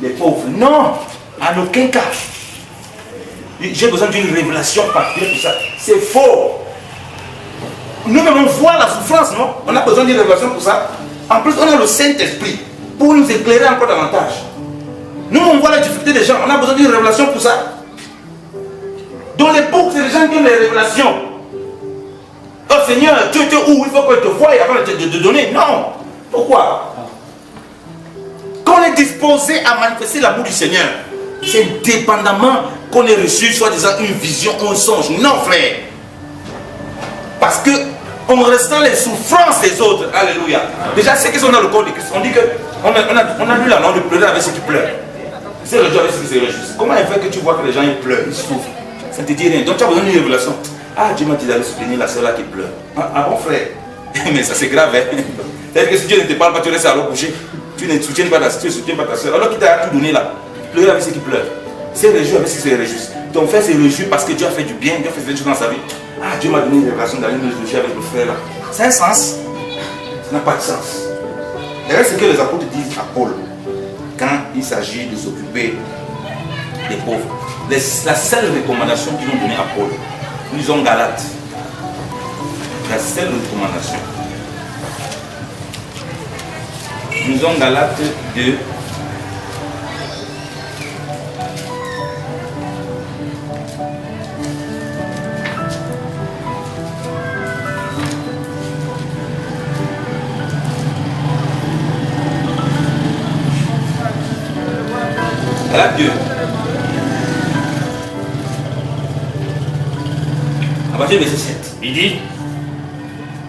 D: les pauvres. Non, en aucun cas. J'ai besoin d'une révélation particulière pour ça. C'est faux. Nous-mêmes on voit la souffrance, non? On a besoin d'une révélation pour ça. En plus, on a le Saint-Esprit pour nous éclairer encore davantage. Nous, on voit la difficulté des gens. On a besoin d'une révélation pour ça. Donc les pauvres, c'est les gens qui ont des révélations. Oh Seigneur, tu étais où? Il faut qu'on te voie avant de te donner. Non. Pourquoi? Quand on est disposé à manifester l'amour du Seigneur, c'est dépendamment qu'on ait reçu soi-disant une vision ou un songe. Non frère. Parce que on ressent les souffrances des autres. Alléluia. Déjà ceux qui sont dans le corps de Christ, on dit que on a lu la langue de pleurer avec ceux qui pleurent. C'est le jour avec ceux qui se réjouissent. Comment il fait que tu vois que les gens ils pleurent, ils souffrent? Ça ne te dit rien. Donc tu as besoin d'une révélation. Ah, Dieu m'a dit d'aller soutenir la soeur là qui pleure. Ah bon frère? Mais ça c'est grave, hein? C'est-à-dire que si Dieu ne te parle pas, tu restes à l'eau couché. Tu ne soutiens pas ta soeur. Alors qu'il t'a tout donné là. Pleurer avec ceux qui pleurent. C'est réjouir avec ceux qui se réjouissent. Ton frère se réjouit parce que Dieu a fait du bien, Dieu a fait des choses dans sa vie. Ah, Dieu m'a donné une révélation d'aller me réjouir avec le frère là. C'est un sens. Ça n'a pas de sens. D'ailleurs, c'est ce que les apôtres disent à Paul quand il s'agit de s'occuper des pauvres. La seule recommandation qu'ils ont donnée à Paul, nous ont Galates. La seule recommandation. Nous ont Galates 2. Galates 2. À partir du verset 7. Il dit,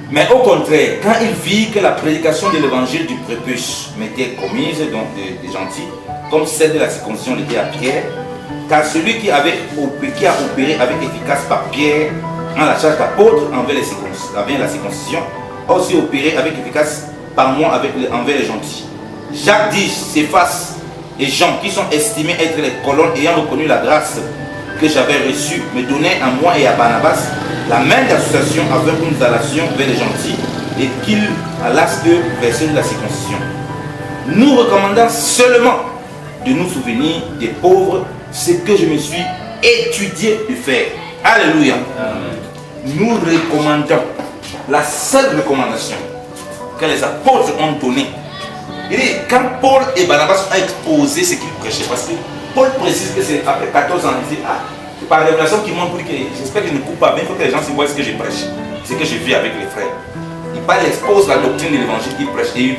D: mais au contraire, quand il vit que la prédication de l'évangile du prépuce m'était commise, donc des gentils, comme celle de la circoncision l'était à Pierre, car celui qui a opéré avec efficace par Pierre en la charge d'apôtre envers la circoncision, a aussi opéré avec efficace par moi envers les gentils. Jacques dit, Céphas et Jean, qui sont estimés être les colonnes ayant reconnu la grâce que j'avais reçue, me donnaient à moi et à Barnabas la main d'association afin que nous allassions vers les gentils et qu'ils allassent eux vers ceux de la circoncision. Nous recommandons seulement de nous souvenir des pauvres, ce que je me suis étudié de faire. Alléluia. Nous recommandons, la seule recommandation que les apôtres ont donnée. Il dit, quand Paul et Barnabas ont exposé ce qu'ils prêchaient, parce que Paul précise que c'est après 14 ans, il dit, par révélation qui montre que j'espère que je ne coupe pas, mais il faut que les gens se voient ce que je prêche, ce que je vis avec les frères. Il parle, il expose la doctrine de l'évangile qu'il prêche et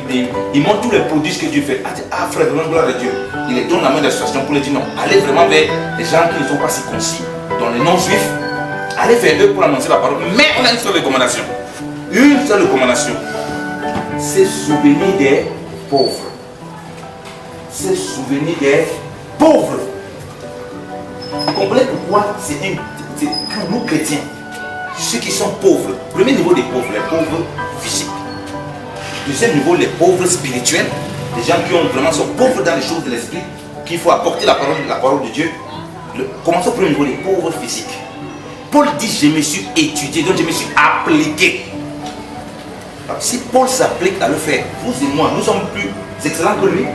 D: il montre tous les prodiges que Dieu fait. Ah frère, vraiment gloire à Dieu. Il les donne la main d'association pour les dire non. Allez vraiment vers les gens qui ne sont pas circoncis, dont les non-juifs. Allez vers eux pour annoncer la parole. Mais on a une seule recommandation. Une seule recommandation. C'est souvenir des pauvres. C'est souvenir des pauvres. Vous comprenez pourquoi c'est quand nous chrétiens, ceux qui sont pauvres, premier niveau des pauvres, les pauvres physiques. Deuxième niveau, les pauvres spirituels, les gens qui ont vraiment sont pauvres dans les choses de l'esprit, qu'il faut apporter la parole de Dieu. Commençons au premier niveau, les pauvres physiques. Paul dit, je me suis étudié, donc je me suis appliqué. Alors, si Paul s'applique à le faire, vous et moi, nous sommes plus excellents que lui.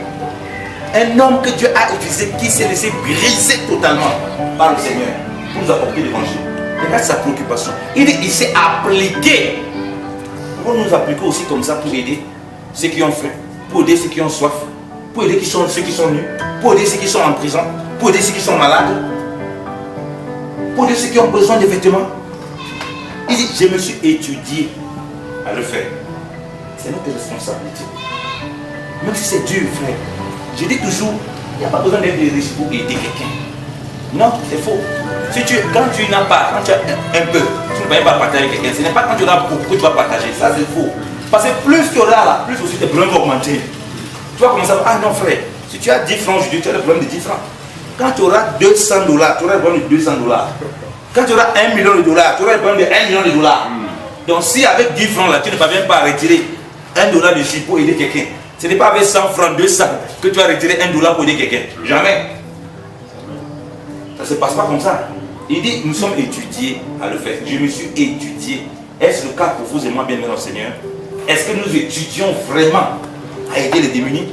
D: Un homme que Dieu a utilisé, qui s'est laissé briser totalement par le Seigneur pour nous apporter l'évangile. Regarde sa préoccupation. Il dit, il s'est appliqué. On nous appliquer aussi comme ça pour aider ceux qui ont faim, pour aider ceux qui ont soif, pour aider ceux qui sont nus, pour aider ceux qui sont en prison, pour aider ceux qui sont malades, pour aider ceux qui ont besoin de vêtements. Il dit, je me suis étudié à le faire. C'est notre responsabilité. Même si c'est dur, frère. Je dis toujours, il n'y a pas besoin d'être riche pour aider quelqu'un. Non, c'est faux. Quand tu n'as pas, quand tu as un peu, tu ne vas pas partager avec quelqu'un. Ce n'est pas quand tu auras beaucoup que tu vas partager. Ça, c'est faux. Parce que plus tu auras là, plus aussi tes problèmes vont augmenter. Tu vas commencer à dire, ah non frère, si tu as 10 francs aujourd'hui, tu as le problème de 10 francs. Quand tu auras $200, tu auras le problème de $200. Quand tu auras $1 million, tu auras le problème de $1 million. Donc si avec 10 francs là, tu ne parviens pas à retirer $1 de chiffre pour aider quelqu'un, ce n'est pas avec 100 francs, 200 que tu vas retirer $1 pour aider quelqu'un. Jamais. Ça ne se passe pas comme ça. Il dit, nous sommes étudiés à le faire. Je me suis étudié. Est-ce le cas pour vous et moi, bien-aimés dans le Seigneur? Est-ce que nous étudions vraiment à aider les démunis?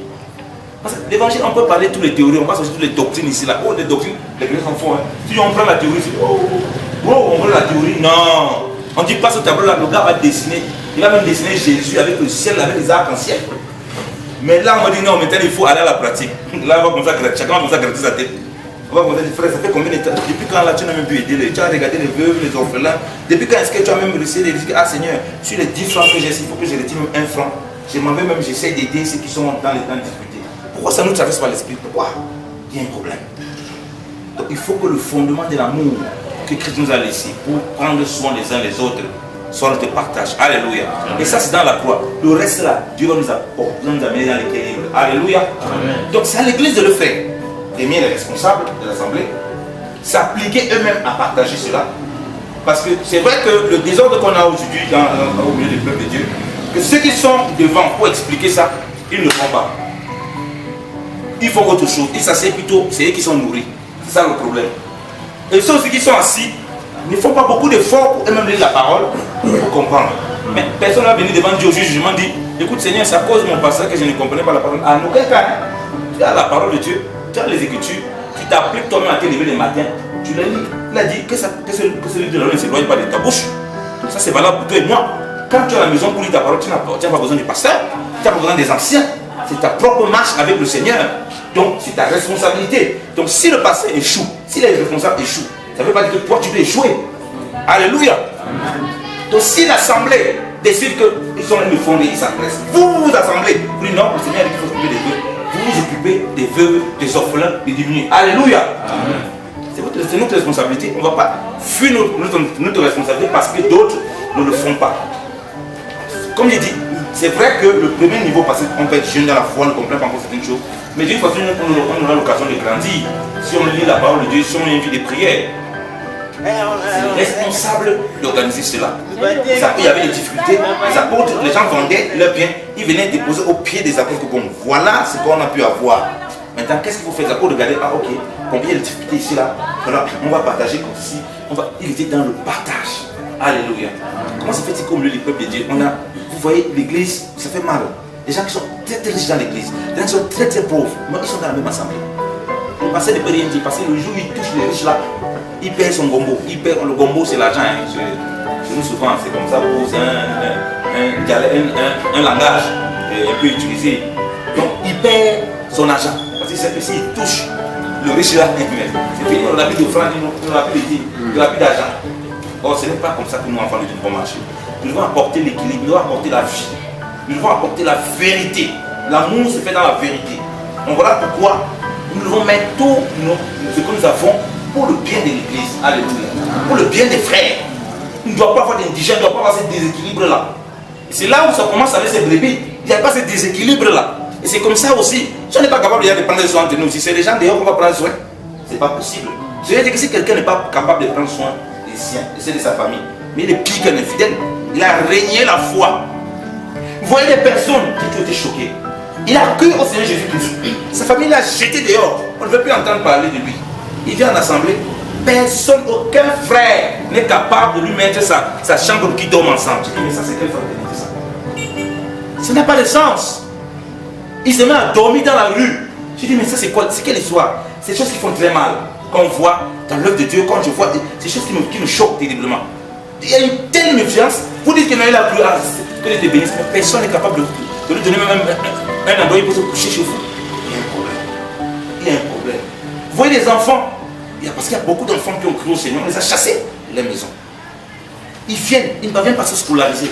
D: Parce que l'évangile, on peut parler de toutes les théories, on passe aussi toutes les doctrines ici, là. Oh, les doctrines, les chrétiens sont forts. Hein. Si on prend la théorie, c'est oh, on prend la théorie. Non. On dit pas ce tableau-là, le gars va dessiner. Il va même dessiner Jésus avec le ciel, avec les arcs-en-ciel. Mais là, on va dire non, maintenant il faut aller à la pratique. Là, on va commencer à gratter, chacun va commencer à gratter sa tête. On va commencer à dire, frère, ça fait combien de temps? Depuis quand là tu n'as même pu aider, tu as regardé les veuves, les orphelins. Depuis quand est-ce que tu as même réussi de dire, ah Seigneur, sur les 10 francs que j'ai, il faut que je retire même 1 franc. Je m'en vais même, j'essaie d'aider ceux qui sont dans les temps de difficulté. Pourquoi ça nous traverse par l'esprit? Pourquoi? Il y a un problème. Donc il faut que le fondement de l'amour que Christ nous a laissé pour prendre soin les uns les autres soit notre partage. Alléluia. Et ça c'est dans la croix. Le reste là, Dieu va nous amener dans l'équilibre. Alléluia. Amen. Donc c'est à l'église de le faire. Premier, les responsables de l'assemblée s'appliquer eux-mêmes à partager cela. Parce que c'est vrai que le désordre qu'on a aujourd'hui au milieu du peuple de Dieu, que ceux qui sont devant pour expliquer ça, ils ne le font pas. Ils font autre chose. Ils s'asseyent plutôt, c'est eux qui sont nourris. C'est ça le problème. Et ceux aussi qui sont assis ne font pas beaucoup d'efforts pour eux-mêmes lire la parole, pour comprendre. Mais personne va venir devant Dieu au jugement dit, écoute Seigneur, c'est à cause de mon pasteur que je ne comprenais pas la parole. En aucun cas, tu as la parole de Dieu, tu as les Écritures, tu t'appliques toi-même à te lever le matin, tu l'as lu. Il a dit que ce livre de la loi ne s'éloigne pas de ta bouche. Donc ça c'est valable pour toi et moi. Quand tu es à la maison pour lire ta parole, tu n'as pas besoin du pasteur, tu n'as pas besoin des anciens. C'est ta propre marche avec le Seigneur. Donc c'est ta responsabilité. Donc si le pasteur échoue, si les responsables échouent, ça ne veut pas dire que toi tu peux échouer. Alléluia. Donc si l'assemblée décide qu'ils sont là de fonder, ils s'adressent, vous vous assemblez. Vous dites non, le Seigneur dit qu'il faut s'occuper des veuves. Vous vous occupez des veuves, des orphelins, des diminués. Alléluia. C'est notre responsabilité. On ne va pas fuir notre responsabilité parce que d'autres ne le font pas. Comme j'ai dit, c'est vrai que le premier niveau, parce qu'on peut être jeune dans la foi, on ne comprend pas encore certaines choses. Mais d'une façon, on aura l'occasion de grandir. Si on lit la parole de Dieu, si on a envie des prières, c'est responsable d'organiser cela. Il y avait des difficultés, les apôtres, les gens vendaient leurs biens, ils venaient déposer au pied des apôtres. Bon, voilà ce qu'on a pu avoir. Maintenant, qu'est-ce qu'il faut faire? Les apôtres regardaient, ah ok, combien il y a de difficultés ici là, voilà, on va partager comme ceci. Il était dans le partage. Alléluia. Comment se fait-il qu'au milieu du peuple de Dieu, vous voyez l'église, ça fait mal. Les gens qui sont très très riches dans l'église, les gens qui sont très très pauvres, mais ils sont dans la même assemblée. Le pasteur ne peut rien dire parce que le jour où il touche les riches là, il perd son gombo. Le gombo c'est l'argent. Hein. Chez nous souvent c'est comme ça, c'est un langage un peu utilisé. Donc il perd son argent. Parce que c'est que s'il touche Le riche là, c'est fini, on n'a plus d'offrande, on n'a plus de dîmes, on n'a plus d'argent. Or, ce n'est pas comme ça que nous, enfants de Dieu, nous devons marcher. Nous devons apporter l'équilibre, nous devons apporter la vie, nous devons apporter la vérité. L'amour se fait dans la vérité. Donc voilà pourquoi nous devons mettre tout ce que nous avons pour le bien de l'Église. Alléluia. Pour le bien des frères. Il ne doit pas avoir d'indigène, il ne doit pas avoir ce déséquilibre-là. C'est là où ça commence avec ces brebis. Il n'y a pas ce déséquilibre-là. Et c'est comme ça aussi. Si on n'est pas capable de prendre soin de nous, si c'est les gens dehors qu'on va prendre soin, ce n'est pas possible. Je veux dire que si quelqu'un n'est pas capable de prendre soin des siens, de de sa famille, mais il est pire qu'un infidèle, il a régné la foi. Vous voyez des personnes qui ont été choquées. Il a cru au Seigneur Jésus-Christ. Sa famille l'a jeté dehors. On ne veut plus entendre parler de lui. Il vient en assemblée. Personne, aucun frère n'est capable de lui mettre sa chambre qui dorment ensemble. Je dis, mais ça, c'est quelle fraternité ça? Ça n'a pas de sens. Il se met à dormir dans la rue. Je dis, mais ça, c'est quoi? C'est quelle histoire? C'est des choses qui font très mal. Quand on voit dans l'œuvre de Dieu, quand je vois c'est des choses qui me choquent terriblement. Il y a une telle méfiance. Vous dites qu'il y en a la plus que Dieu te bénisse, mais personne n'est capable de lui donner même un endroit où il peut se coucher chez vous. Il y a un problème. Il y a un problème. Vous voyez les enfants, parce qu'il y a beaucoup d'enfants qui ont cru au Seigneur, on les a chassés de la maison. Ils viennent, ils ne parviennent pas à se scolariser.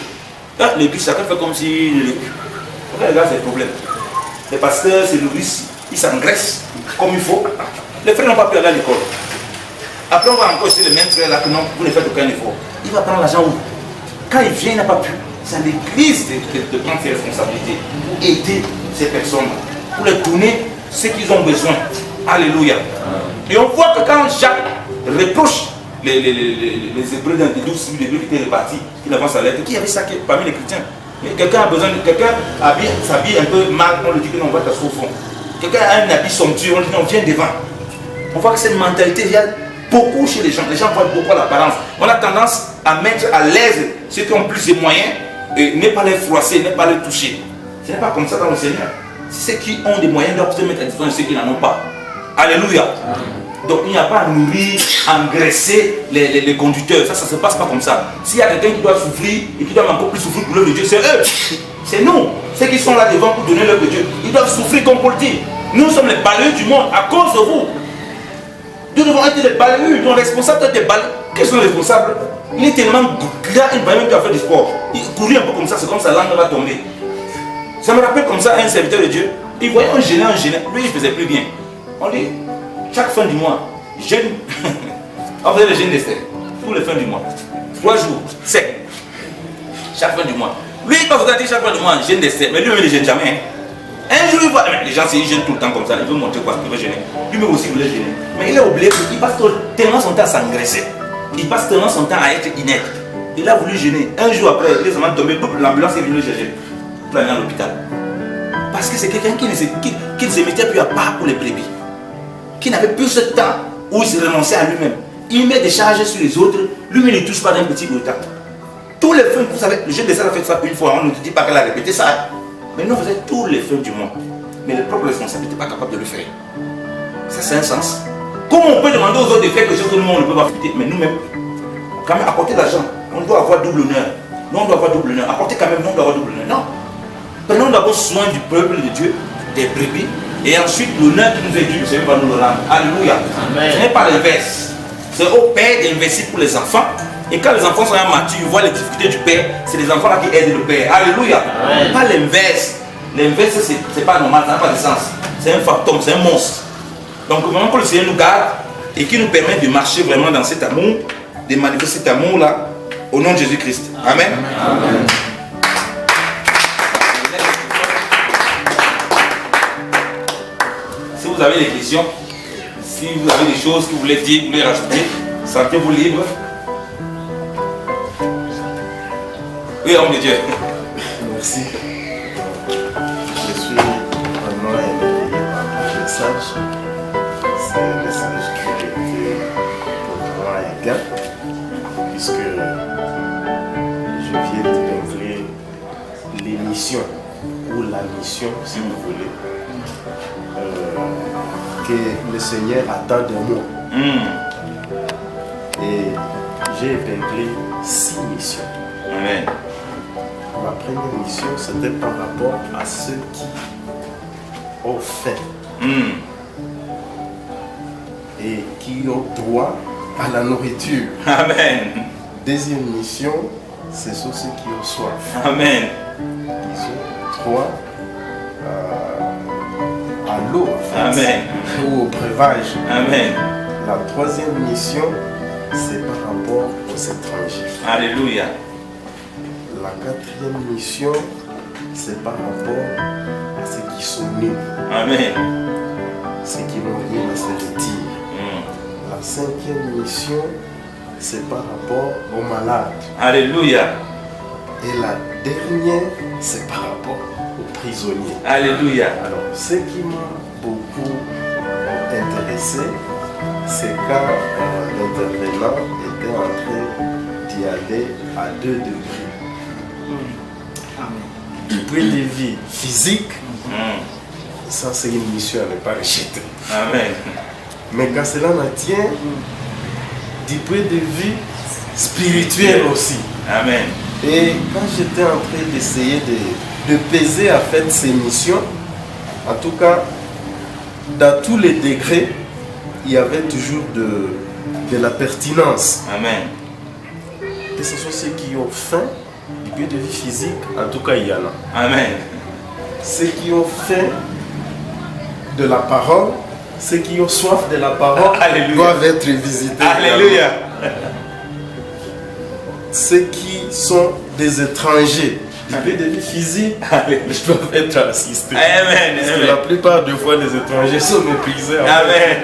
D: L'église, chacun fait comme si. Regarde, c'est le problème. Les pasteurs, c'est nourrices, ils s'engraissent comme il faut. Les frères n'ont pas pu aller à l'école. Après, on va encore essayer le même frère là que non, vous ne faites aucun effort. Il va prendre l'argent où? Quand il vient, il n'a pas pu. C'est à l'église de prendre ses responsabilités pour aider ces personnes, pour leur donner ce qu'ils ont besoin. Alléluia. Et on voit que quand Jacques reproche les Hébreux dans les 12 Hébreux qui étaient répartis, qui n'avancent à l'aide, qui avait ça parmi les chrétiens? Quelqu'un a besoin de quelqu'un s'habille un peu mal, on lui dit que non, on va t'asseoir au fond. Quelqu'un a un habit somptueux, on lui dit non, viens devant. On voit que cette mentalité vient beaucoup chez les gens. Les gens voient beaucoup à l'apparence. On a tendance à mettre à l'aise ceux qui ont plus de moyens et ne pas les froisser, ne pas les toucher. Ce n'est pas comme ça dans le Seigneur. Ceux qui ont des moyens doivent se mettre à disposition de ceux qui n'en ont pas. Alléluia. Donc il n'y a pas à nourrir, à engraisser les conducteurs. Ça ne se passe pas comme ça. S'il y a quelqu'un qui doit souffrir et qui doit encore plus souffrir pour l'œuvre de Dieu, c'est eux. C'est nous. Ceux qui sont là devant pour donner l'œuvre de Dieu. Ils doivent souffrir comme Paul dit. Nous sommes les balayeurs du monde à cause de vous. Nous devons être des balayeurs. Ton responsable des balayeurs. Quels sont les responsables? Il est tellement grand, il va même faire du sport. Il courait un peu comme ça, c'est comme sa langue va tomber. Ça me rappelle comme ça un serviteur de Dieu. Il voyait un gênant. Lui, il ne faisait plus bien. On dit, chaque fin du mois, jeûne. On faisait le jeûne d'Esther. Tous les fins du mois. 3 jours, sec. Chaque fin du mois. Lui, il va vous dire chaque fin du mois, jeûne d'Esther. Mais lui-même, il ne gêne jamais. Hein. Un jour, il voit. Les gens, ils jeûnent tout le temps comme ça. Il veut montrer quoi? Il veut gêner. Lui-même aussi, il voulait gêner. Mais il est oublié qu'il passe tellement son temps à s'engraisser. Il passe tellement son temps à être inerte. Il a voulu gêner. Un jour après, il est seulement tombé. L'ambulance est venue le chercher. Pour aller à l'hôpital. Parce que c'est quelqu'un qui ne se mettait plus à part pour les brebis. Qui n'avait plus ce temps où il se renonçait à lui-même. Il met des charges sur les autres, lui-même il ne touche pas d'un petit bout de temps. Tous les fins, vous savez, le jeune de ça a fait ça une fois, on ne dit pas qu'elle a répété ça. Mais nous on faisait tous les fins du mois. Mais le propre responsable n'était pas capable de le faire. Ça c'est un sens. Comment on peut demander aux autres de faire quelque chose que nous on ne peut pas faire? Mais nous-mêmes, quand même apporter l'argent, on doit avoir double honneur. Nous on doit avoir double honneur. Apporter quand même, nous on doit avoir double honneur. Non. Prenons d'abord soin du peuple de Dieu, des brebis. Et ensuite, l'honneur qui nous est dû, le Seigneur va nous le rendre. Alléluia. Amen. Ce n'est pas l'inverse. C'est au père d'investir pour les enfants. Et quand les enfants sont matures, ils voient les difficultés du père. C'est les enfants là qui aident le père. Alléluia. Amen. Pas l'inverse. L'inverse, c'est pas normal, ça n'a pas de sens. C'est un fantôme, c'est un monstre. Donc, vraiment que le Seigneur nous garde et qui nous permet de marcher vraiment dans cet amour, de manifester cet amour-là, au nom de Jésus-Christ. Amen. Amen. Si vous avez des questions, si vous avez des choses que vous voulez dire, vous voulez rajouter, sentez-vous libre. Oui, homme de Dieu.
E: Merci. Je suis vraiment émerveillé par le message. C'est un message qui a été pour moi un gain, puisque je viens d'inclure l'émission, ou la mission, si vous voulez. Que le Seigneur attend de moi. Et j'ai épinglé 6 missions.
D: Amen.
E: Ma première mission, c'était par rapport à ceux qui ont faim. et qui ont droit à la nourriture.
D: Amen.
E: Deuxième mission, ce sont ceux qui ont soif.
D: Amen.
E: Ils ont droit à l'eau, en fait,
D: Amen.
E: ou au breuvage.
D: Amen.
E: La troisième mission, c'est par rapport aux étrangers.
D: Alléluia.
E: La quatrième mission, c'est par rapport à ceux qui sont nus,
D: Amen.
E: ceux qui n'ont rien à se retirer. La cinquième mission, c'est par rapport aux malades.
D: Alléluia.
E: Et la dernière, c'est par rapport aux prisonniers.
D: Alléluia.
E: Alors, ce qui m'a beaucoup intéressé, c'est quand l'intervenant était en train d'y aller à 2 degrés. Du point de vue physique, ça c'est une mission à ne pas rejeter.
D: Amen.
E: Mais quand cela me tient, du point de vue spirituel aussi.
D: Amen.
E: Et quand j'étais en train d'essayer de peser en fait ces missions, en tout cas, dans tous les degrés, il y avait toujours de la pertinence.
D: Amen.
E: Que ce soit ceux qui ont faim, du point de vue physique, en tout cas il y en a.
D: Amen.
E: Ceux qui ont faim de la parole, ceux qui ont soif de la parole,
D: Alléluia.
E: doivent être visités.
D: Alléluia.
E: Ceux qui sont des étrangers, du point de vue physique, ils doivent être assistés.
D: Amen.
E: Parce que la plupart des fois, les étrangers sont méprisés.
D: Amen.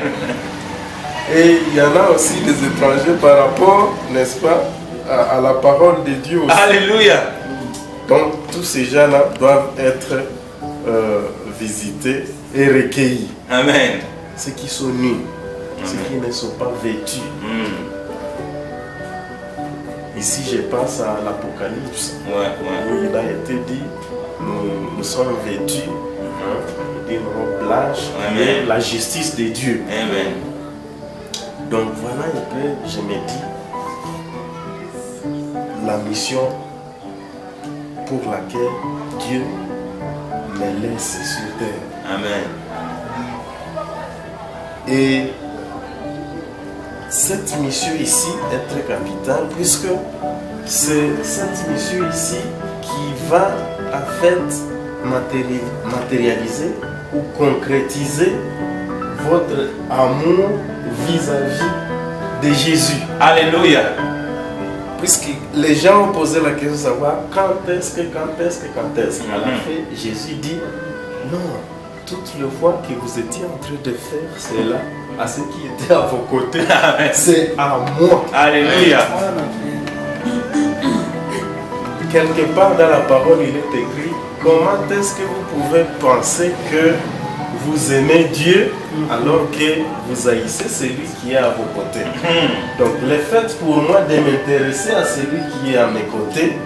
E: Et il y en a aussi des étrangers par rapport, n'est-ce pas, à la parole de Dieu aussi.
D: Alléluia.
E: Donc, tous ces gens-là doivent être visités et recueillis.
D: Amen.
E: Ceux qui sont nus, ceux qui ne sont pas vêtus. Ici, je passe à l'Apocalypse, où il a été dit, nous sommes vêtus d'une robe blanche, qui est la justice de Dieu.
D: Amen.
E: Donc voilà un peu, je me dis, la mission pour laquelle Dieu me laisse sur terre.
D: Amen.
E: Et cette mission ici est très capitale, puisque c'est cette mission ici qui va en fait matérialiser ou concrétiser votre amour vis-à-vis de Jésus.
D: Alléluia.
E: Puisque les gens ont posé la question de savoir quand est-ce que. À la fin, Jésus dit non, toutes les fois que vous étiez en train de faire cela à ceux qui étaient à vos côtés, c'est à moi.
D: Alléluia.
E: Quelque part dans la parole, il est écrit comment est-ce que vous pouvez penser que vous aimez Dieu alors que vous haïssez celui qui est à vos côtés. Donc le fait pour moi de m'intéresser à celui qui est à mes côtés,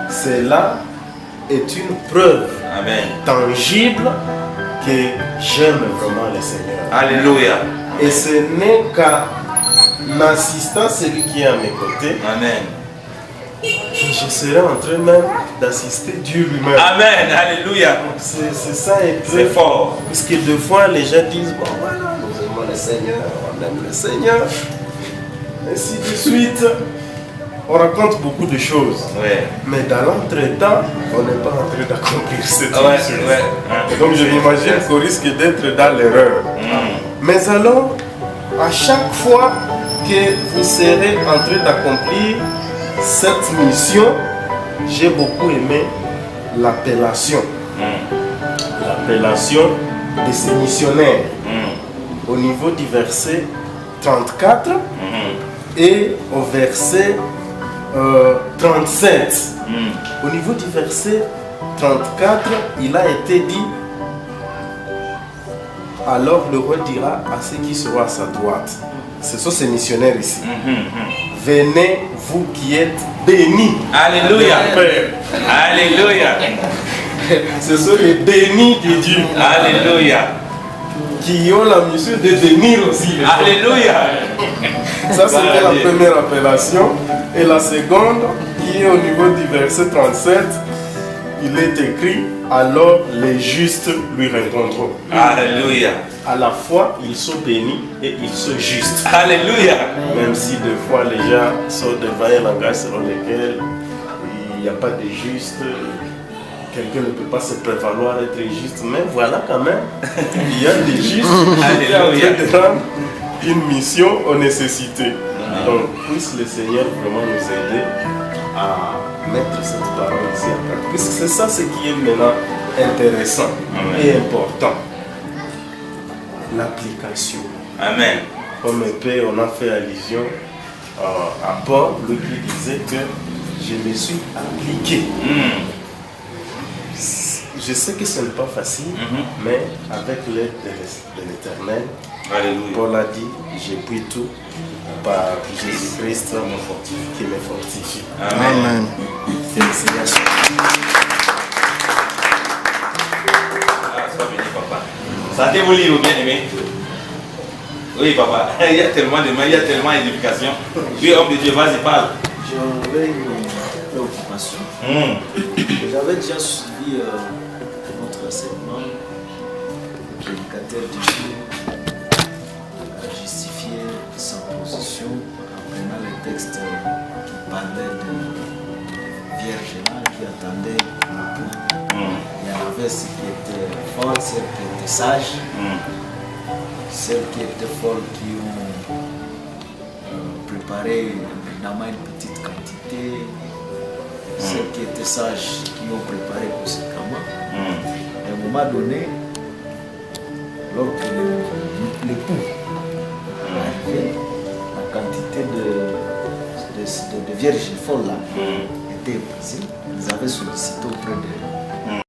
E: cela est une preuve tangible que j'aime vraiment le Seigneur.
D: Alléluia.
E: Et ce n'est qu'en assistant celui qui est à mes côtés, que je serai en train même d'assister Dieu lui-même.
D: Amen. Alléluia.
E: C'est ça un peu.
D: C'est fort.
E: Parce que des fois les gens disent bon voilà, nous aimons le Seigneur, on aime le Seigneur. Ainsi de suite. On raconte beaucoup de choses. Mais dans l'entretemps, on n'est pas en train d'accomplir cette chose. Donc je m'imagine qu'on risque d'être dans l'erreur. Mais alors, à chaque fois que vous serez en train d'accomplir cette mission, j'ai beaucoup aimé l'appellation. L'appellation de ces missionnaires. Au niveau du verset 34 et au verset 37. Au niveau du verset 34, il a été dit: alors le roi dira à ceux qui seront à sa droite. Ce sont ces missionnaires ici. Venez, vous qui êtes bénis.
D: Alléluia. Alléluia.
E: Ce sont les bénis de Dieu.
D: Alléluia.
E: Qui ont la mission de bénir aussi.
D: Alléluia.
E: Ça, c'était la première appellation. Et la seconde, qui est au niveau du verset 37, il est écrit: alors les justes lui répondront.
D: Alléluia.
E: À la fois, ils sont bénis et ils sont justes.
D: Alléluia.
E: Même si des fois les gens sont devant un langage selon lequel il n'y a pas de juste, quelqu'un ne peut pas se prévaloir d'être juste, mais voilà quand même, il y a des justes qui sont en train de rendre une mission aux nécessités. Donc, puisse le Seigneur vraiment nous aider à mettre cette parole ici en pratique. Puisque c'est ça ce qui est maintenant intéressant et important. L'application.
D: Amen.
E: Comme un peu, on a fait allusion à Paul, lui qui disait que je me suis appliqué. Je sais que ce n'est pas facile, mais avec l'aide de l'Éternel, Paul a dit, j'ai pris tout par Jésus-Christ qui me fortifie.
D: Amen.
E: Félicitations.
D: Sois béni, papa. Sentez-vous libre, bien aimé. Oui, papa. Il y a tellement de mains, il y a tellement d'éducation. Oui, homme de Dieu, vas-y, parle.
A: J'avais une préoccupation. J'avais déjà suivi notre enseignement. Le prédicateur du jour a justifié sa position en prenant les textes qui parlaient de Vierge qui attendait le point. Il y en avait ceux qui étaient folles, ceux qui étaient sages, celles qui étaient folles qui ont préparé évidemment une petite quantité, celles qui étaient sages qui ont préparé conséquemment. À un moment donné, lorsque l'époux est arrivé, la quantité de vierges folles là